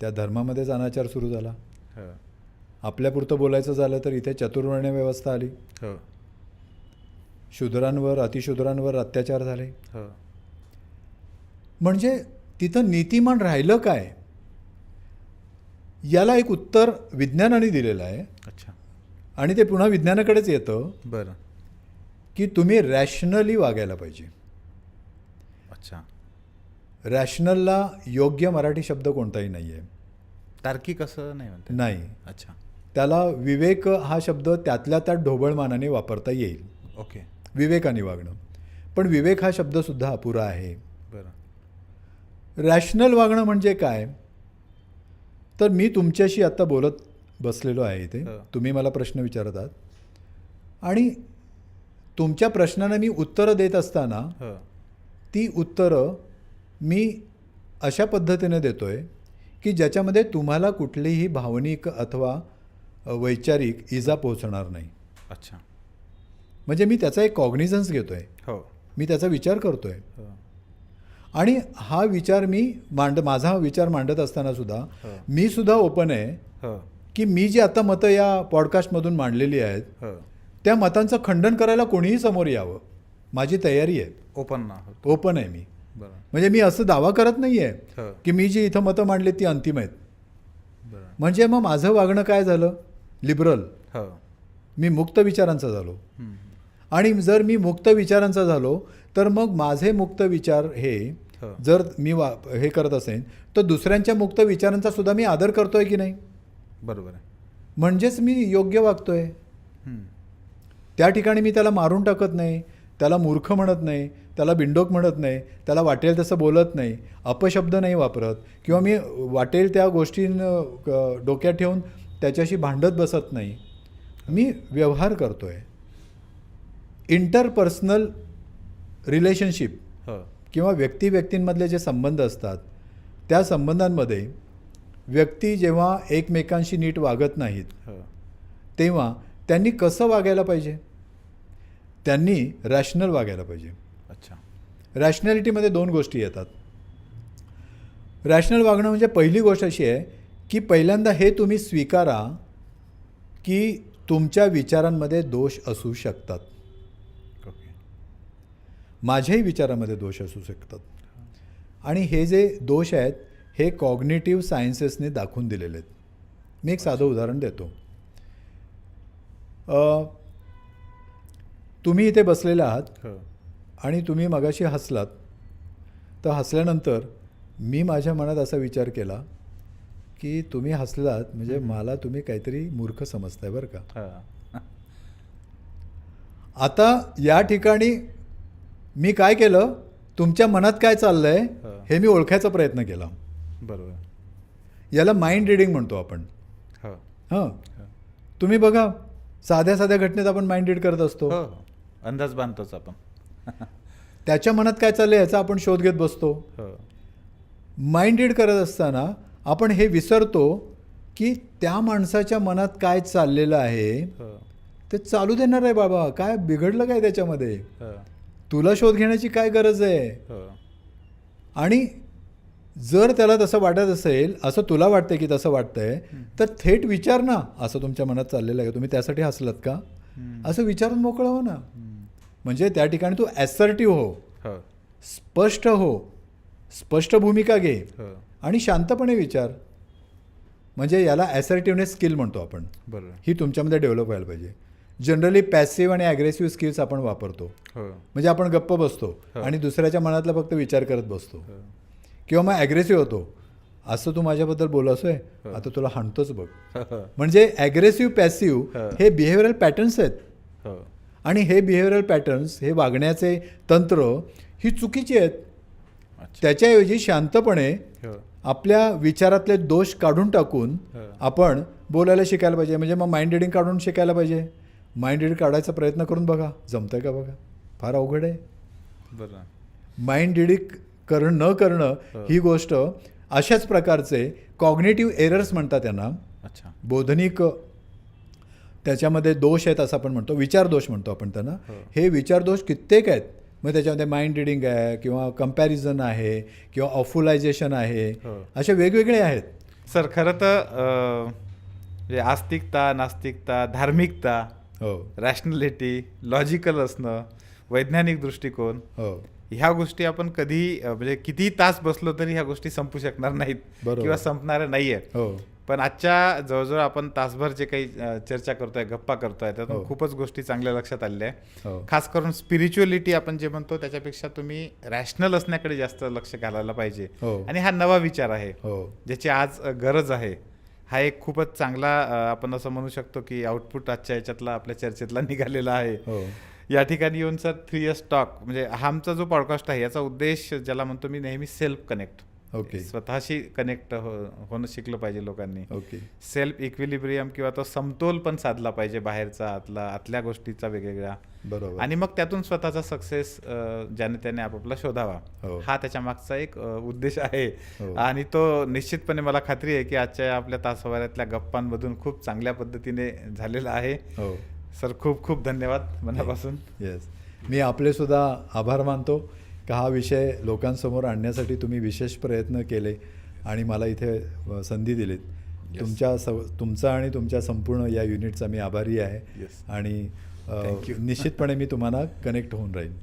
[SPEAKER 2] त्या धर्मामध्येच अनाचार सुरू झाला.
[SPEAKER 1] हो.
[SPEAKER 2] आपल्यापुरतं बोलायचं झालं तर इथे चतुर्वर्ण्य व्यवस्था आली.
[SPEAKER 1] हो.
[SPEAKER 2] शूद्रांवर अतिशूद्रांवर अत्याचार झाले.
[SPEAKER 1] हो.
[SPEAKER 2] म्हणजे तिथं नीतिमान राहिलं काय, याला एक उत्तर विज्ञानाने दिलेलं आहे.
[SPEAKER 1] अच्छा.
[SPEAKER 2] आणि ते पुन्हा विज्ञानाकडेच येतं
[SPEAKER 1] बरं.
[SPEAKER 2] की तुम्ही रॅशनली वागायला पाहिजे.
[SPEAKER 1] अच्छा.
[SPEAKER 2] रॅशनलला योग्य मराठी शब्द कोणताही नाही आहे.
[SPEAKER 1] तार्किक असं नाही म्हणते?
[SPEAKER 2] नाही.
[SPEAKER 1] अच्छा.
[SPEAKER 2] त्याला विवेक हा शब्द त्यातल्या त्यात ढोबळमानाने वापरता येईल.
[SPEAKER 1] ओके.
[SPEAKER 2] विवेकाने वागणं. पण विवेक हा शब्दसुद्धा अपुरा आहे.
[SPEAKER 1] बरं.
[SPEAKER 2] रॅशनल वागणं म्हणजे काय, तर मी तुमच्याशी आत्ता बोलत बसलेलो आहे इथे.
[SPEAKER 1] हो.
[SPEAKER 2] तुम्ही मला प्रश्न विचारत आहात आणि तुमच्या प्रश्नांना मी उत्तरं देत असताना
[SPEAKER 1] हो.
[SPEAKER 2] ती उत्तरं मी अशा पद्धतीने देतो आहे की ज्याच्यामध्ये तुम्हाला कुठलीही भावनिक अथवा वैचारिक इजा पोहोचणार नाही.
[SPEAKER 1] अच्छा.
[SPEAKER 2] म्हणजे मी त्याचा एक कॉग्निझन्स घेतो आहे.
[SPEAKER 1] हो.
[SPEAKER 2] मी त्याचा विचार करतो आहे.
[SPEAKER 1] हो.
[SPEAKER 2] आणि हा विचार मी माझा हा विचार मांडत असताना सुद्धा
[SPEAKER 1] हो.
[SPEAKER 2] मी सुद्धा ओपन आहे
[SPEAKER 1] हो.
[SPEAKER 2] की मी जी आता मतं या पॉडकास्टमधून मांडलेली आहेत
[SPEAKER 1] हो.
[SPEAKER 2] त्या मतांचं खंडन करायला कोणीही समोर यावं, माझी तयारी आहे.
[SPEAKER 1] ओपन ना.
[SPEAKER 2] ओपन आहे मी.
[SPEAKER 1] बरं.
[SPEAKER 2] म्हणजे मी असं दावा करत नाही आहे
[SPEAKER 1] हो.
[SPEAKER 2] की मी जी इथं मतं मांडली ती अंतिम आहेत.
[SPEAKER 1] बरं.
[SPEAKER 2] म्हणजे मग माझं वागणं काय झालं, लिबरल.
[SPEAKER 1] हो.
[SPEAKER 2] मी मुक्त विचारांचा झालो.
[SPEAKER 1] हम्म.
[SPEAKER 2] आणि जर मी मुक्त विचारांचा झालो तर मग माझे मुक्त विचार हे
[SPEAKER 1] हो.
[SPEAKER 2] जर मी हे करत असेन तर दुसऱ्यांच्या मुक्त विचारांचा सुद्धा मी आदर करतोय की नाही.
[SPEAKER 1] बरोबर आहे.
[SPEAKER 2] म्हणजेच मी योग्य वागतोय.
[SPEAKER 1] हम्म.
[SPEAKER 2] त्या ठिकाणी मी त्याला मारून टाकत नाही, त्याला मूर्ख म्हणत नाही, त्याला बिंडोक म्हणत नाही, त्याला वाटेल तसं बोलत नाही, अपशब्द नाही वापरत किंवा मी वाटेल त्या गोष्टी डोक्यात ठेवून त्याच्याशी भांडत बसत नाही. मी व्यवहार करतोय. इंटरपर्सनल रिलेशनशिप
[SPEAKER 1] हो.
[SPEAKER 2] किंवा व्यक्तिमधले जे संबंध असतात त्या संबंधांमध्ये व्यक्ती जेव्हा एकमेकांशी नीट वागत नाहीत
[SPEAKER 1] हो.
[SPEAKER 2] तेव्हा त्यांनी कसं वागायला पाहिजे, त्यांनी रॅशनल वागायला पाहिजे.
[SPEAKER 1] अच्छा.
[SPEAKER 2] रॅशनॅलिटीमध्ये दोन गोष्टी येतात. रॅशनल वागणं म्हणजे पहिली गोष्ट अशी आहे की पहिल्यांदा हे तुम्ही स्वीकारा की तुमच्या विचारांमध्ये दोष असू शकतात.
[SPEAKER 1] ओके.
[SPEAKER 2] माझ्याही विचारामध्ये दोष असू शकतात. आणि हे जे दोष आहेत हे कॉग्निटिव्ह सायन्सेसने दाखवून दिलेले आहेत. मी एक साधं उदाहरण देतो. तुम्ही इथे बसलेले आहात
[SPEAKER 1] हो.
[SPEAKER 2] आणि तुम्ही मगाशी हसलात, तर हसल्यानंतर मी माझ्या मनात असा विचार केला की तुम्ही हसलात म्हणजे मला तुम्ही काहीतरी मूर्ख समजताय बरं का.
[SPEAKER 1] हा.
[SPEAKER 2] आता या ठिकाणी मी काय केलं, तुमच्या मनात काय चाललंय हे मी ओळखायचा प्रयत्न केला.
[SPEAKER 1] बरोबर.
[SPEAKER 2] याला माइंड रिडिंग म्हणतो आपण.
[SPEAKER 1] हो.
[SPEAKER 2] हां, तुम्ही बघा साध्या साध्या घटनेत आपण माइंड रीड करत असतो.
[SPEAKER 1] हो. अंदाज बांधतोच आपण.
[SPEAKER 2] त्याच्या मनात काय चाललंय याचा आपण शोध घेत बसतो.
[SPEAKER 1] हो.
[SPEAKER 2] माइंड रीड करत असताना आपण हे विसरतो की त्या माणसाच्या मनात काय चाललेलं आहे
[SPEAKER 1] हो.
[SPEAKER 2] ते चालू देणार आहे. बाबा काय बिघडलं काय त्याच्यामध्ये,
[SPEAKER 1] हो.
[SPEAKER 2] तुला शोध घेण्याची काय गरज आहे.
[SPEAKER 1] हो.
[SPEAKER 2] आणि जर त्याला तसं वाटत असेल, असं तुला वाटतंय की तसं वाटतंय, तर थेट विचार ना, असं तुमच्या मनात चाललेलं आहे, तुम्ही त्यासाठी हसलात का, असं विचारून मोकळं हो ना. म्हणजे त्या ठिकाणी तू ॲसर्टिव्ह हो,
[SPEAKER 1] हो
[SPEAKER 2] स्पष्ट हो, स्पष्ट भूमिका घे
[SPEAKER 1] हो
[SPEAKER 2] आणि शांतपणे विचार. म्हणजे याला ॲसर्टिव्हनेस स्किल म्हणतो आपण.
[SPEAKER 1] बरोबर.
[SPEAKER 2] ही तुमच्यामध्ये डेव्हलप व्हायला पाहिजे. जनरली पॅसिव्ह आणि ॲग्रेसिव्ह स्किल्स आपण वापरतो.
[SPEAKER 1] हो
[SPEAKER 2] म्हणजे आपण गप्प बसतो आणि दुसऱ्याच्या मनातला फक्त विचार करत बसतो किंवा मग ॲग्रेसिव्ह होतो. असं तू माझ्याबद्दल बोलतोस आहे, आता तुला हाणतोच बघ. म्हणजे ॲग्रेसिव्ह पॅसिव्ह हे बिहेवियरल पॅटर्न्स आहेत.
[SPEAKER 1] हो
[SPEAKER 2] आणि हे बिहेवियरल पॅटर्न्स, हे वागण्याचे तंत्र ही चुकीची आहेत. त्याच्याऐवजी शांतपणे
[SPEAKER 1] हो
[SPEAKER 2] आपल्या विचारातले दोष काढून टाकून
[SPEAKER 1] हो.
[SPEAKER 2] आपण बोलायला शिकायला पाहिजे. म्हणजे मग माइंड रिडिंग काढून शिकायला पाहिजे. माइंड रिडिंग काढायचा प्रयत्न करून बघा, जमतंय का बघा. फार अवघड आहे.
[SPEAKER 1] बरं.
[SPEAKER 2] माइंड रिडिंग न करणं ही गोष्ट अशाच प्रकारचे कॉग्नेटिव्ह एरर्स म्हणतात त्यांना.
[SPEAKER 1] अच्छा.
[SPEAKER 2] बोधनिक त्याच्यामध्ये दोष आहेत असं आपण म्हणतो, विचार दोष म्हणतो आपण त्यांना. हे विचार दोष कित्येक आहेत. मग त्याच्यामध्ये माइंड रिडिंग आहे किंवा कंपॅरिझन आहे किंवा ऑफुलायझेशन आहे, असे वेगवेगळे आहेत.
[SPEAKER 1] सर खरं तर म्हणजे आस्तिकता, नास्तिकता, धार्मिकता,
[SPEAKER 2] हो
[SPEAKER 1] रॅशनॅलिटी, लॉजिकल असणं, वैज्ञानिक दृष्टिकोन,
[SPEAKER 2] हो
[SPEAKER 1] ह्या गोष्टी आपण कधी म्हणजे किती तास बसलो तरी ह्या गोष्टी संपू शकणार नाहीत
[SPEAKER 2] बरोबर.
[SPEAKER 1] किंवा संपणाऱ्या नाही आहेत.
[SPEAKER 2] हो
[SPEAKER 1] पण आजच्या जवळजवळ आपण तासभर जे काही चर्चा करतोय, गप्पा करतोय, त्यातून खूपच गोष्टी चांगल्या लक्षात आलेल्या आहे.
[SPEAKER 2] हो
[SPEAKER 1] खास करून स्पिरिच्युअलिटी आपण जे म्हणतो त्याच्यापेक्षा तुम्ही रॅशनल असण्याकडे जास्त लक्ष घालायला पाहिजे.
[SPEAKER 2] हो
[SPEAKER 1] आणि हा नवा विचार आहे
[SPEAKER 2] हो
[SPEAKER 1] ज्याची आज गरज आहे. हा एक खूपच चांगला आपण असं म्हणू शकतो की आउटपुट आजच्या याच्यातला आपल्या चर्चेतला निघालेला आहे.
[SPEAKER 2] हो
[SPEAKER 1] या ठिकाणी येऊन सर 3S टॉक म्हणजे हा आमचा जो पॉडकास्ट आहे याचा उद्देश ज्याला म्हणतो मी नेहमी सेल्फ कनेक्ट,
[SPEAKER 2] ओके
[SPEAKER 1] स्वतःशी कनेक्ट होणं शिकलं पाहिजे लोकांनी.
[SPEAKER 2] ओके
[SPEAKER 1] सेल्फ इक्विलिब्रियम किंवा तो समतोल पण साधला पाहिजे बाहेरचा आतल्या गोष्टीचा वेगवेगळ्या,
[SPEAKER 2] बरोबर.
[SPEAKER 1] आणि मग त्यातून स्वतःचा सक्सेस ज्याने त्याने आपापला शोधावा.
[SPEAKER 2] हो.
[SPEAKER 1] हा त्याच्या मागचा एक उद्देश आहे.
[SPEAKER 2] हो.
[SPEAKER 1] आणि तो निश्चितपणे मला खात्री आहे की आजच्या आपल्या तासाभरातल्या गप्पांमधून खूप चांगल्या पद्धतीने झालेला आहे.
[SPEAKER 2] हो
[SPEAKER 1] सर खूप खूप धन्यवाद मनापासून.
[SPEAKER 2] येस, मी आपले सुद्धा आभार मानतो का हा विषय लोकांसमोर आणण्यासाठी तुम्ही विशेष प्रयत्न केले आणि मला इथे संधी दिलीत. तुमचा आणि तुमच्या संपूर्ण या युनिटचा मी आभारी आहे.
[SPEAKER 1] Yes.
[SPEAKER 2] आणि निश्चितपणे मी तुम्हाला कनेक्ट होऊन राहीन.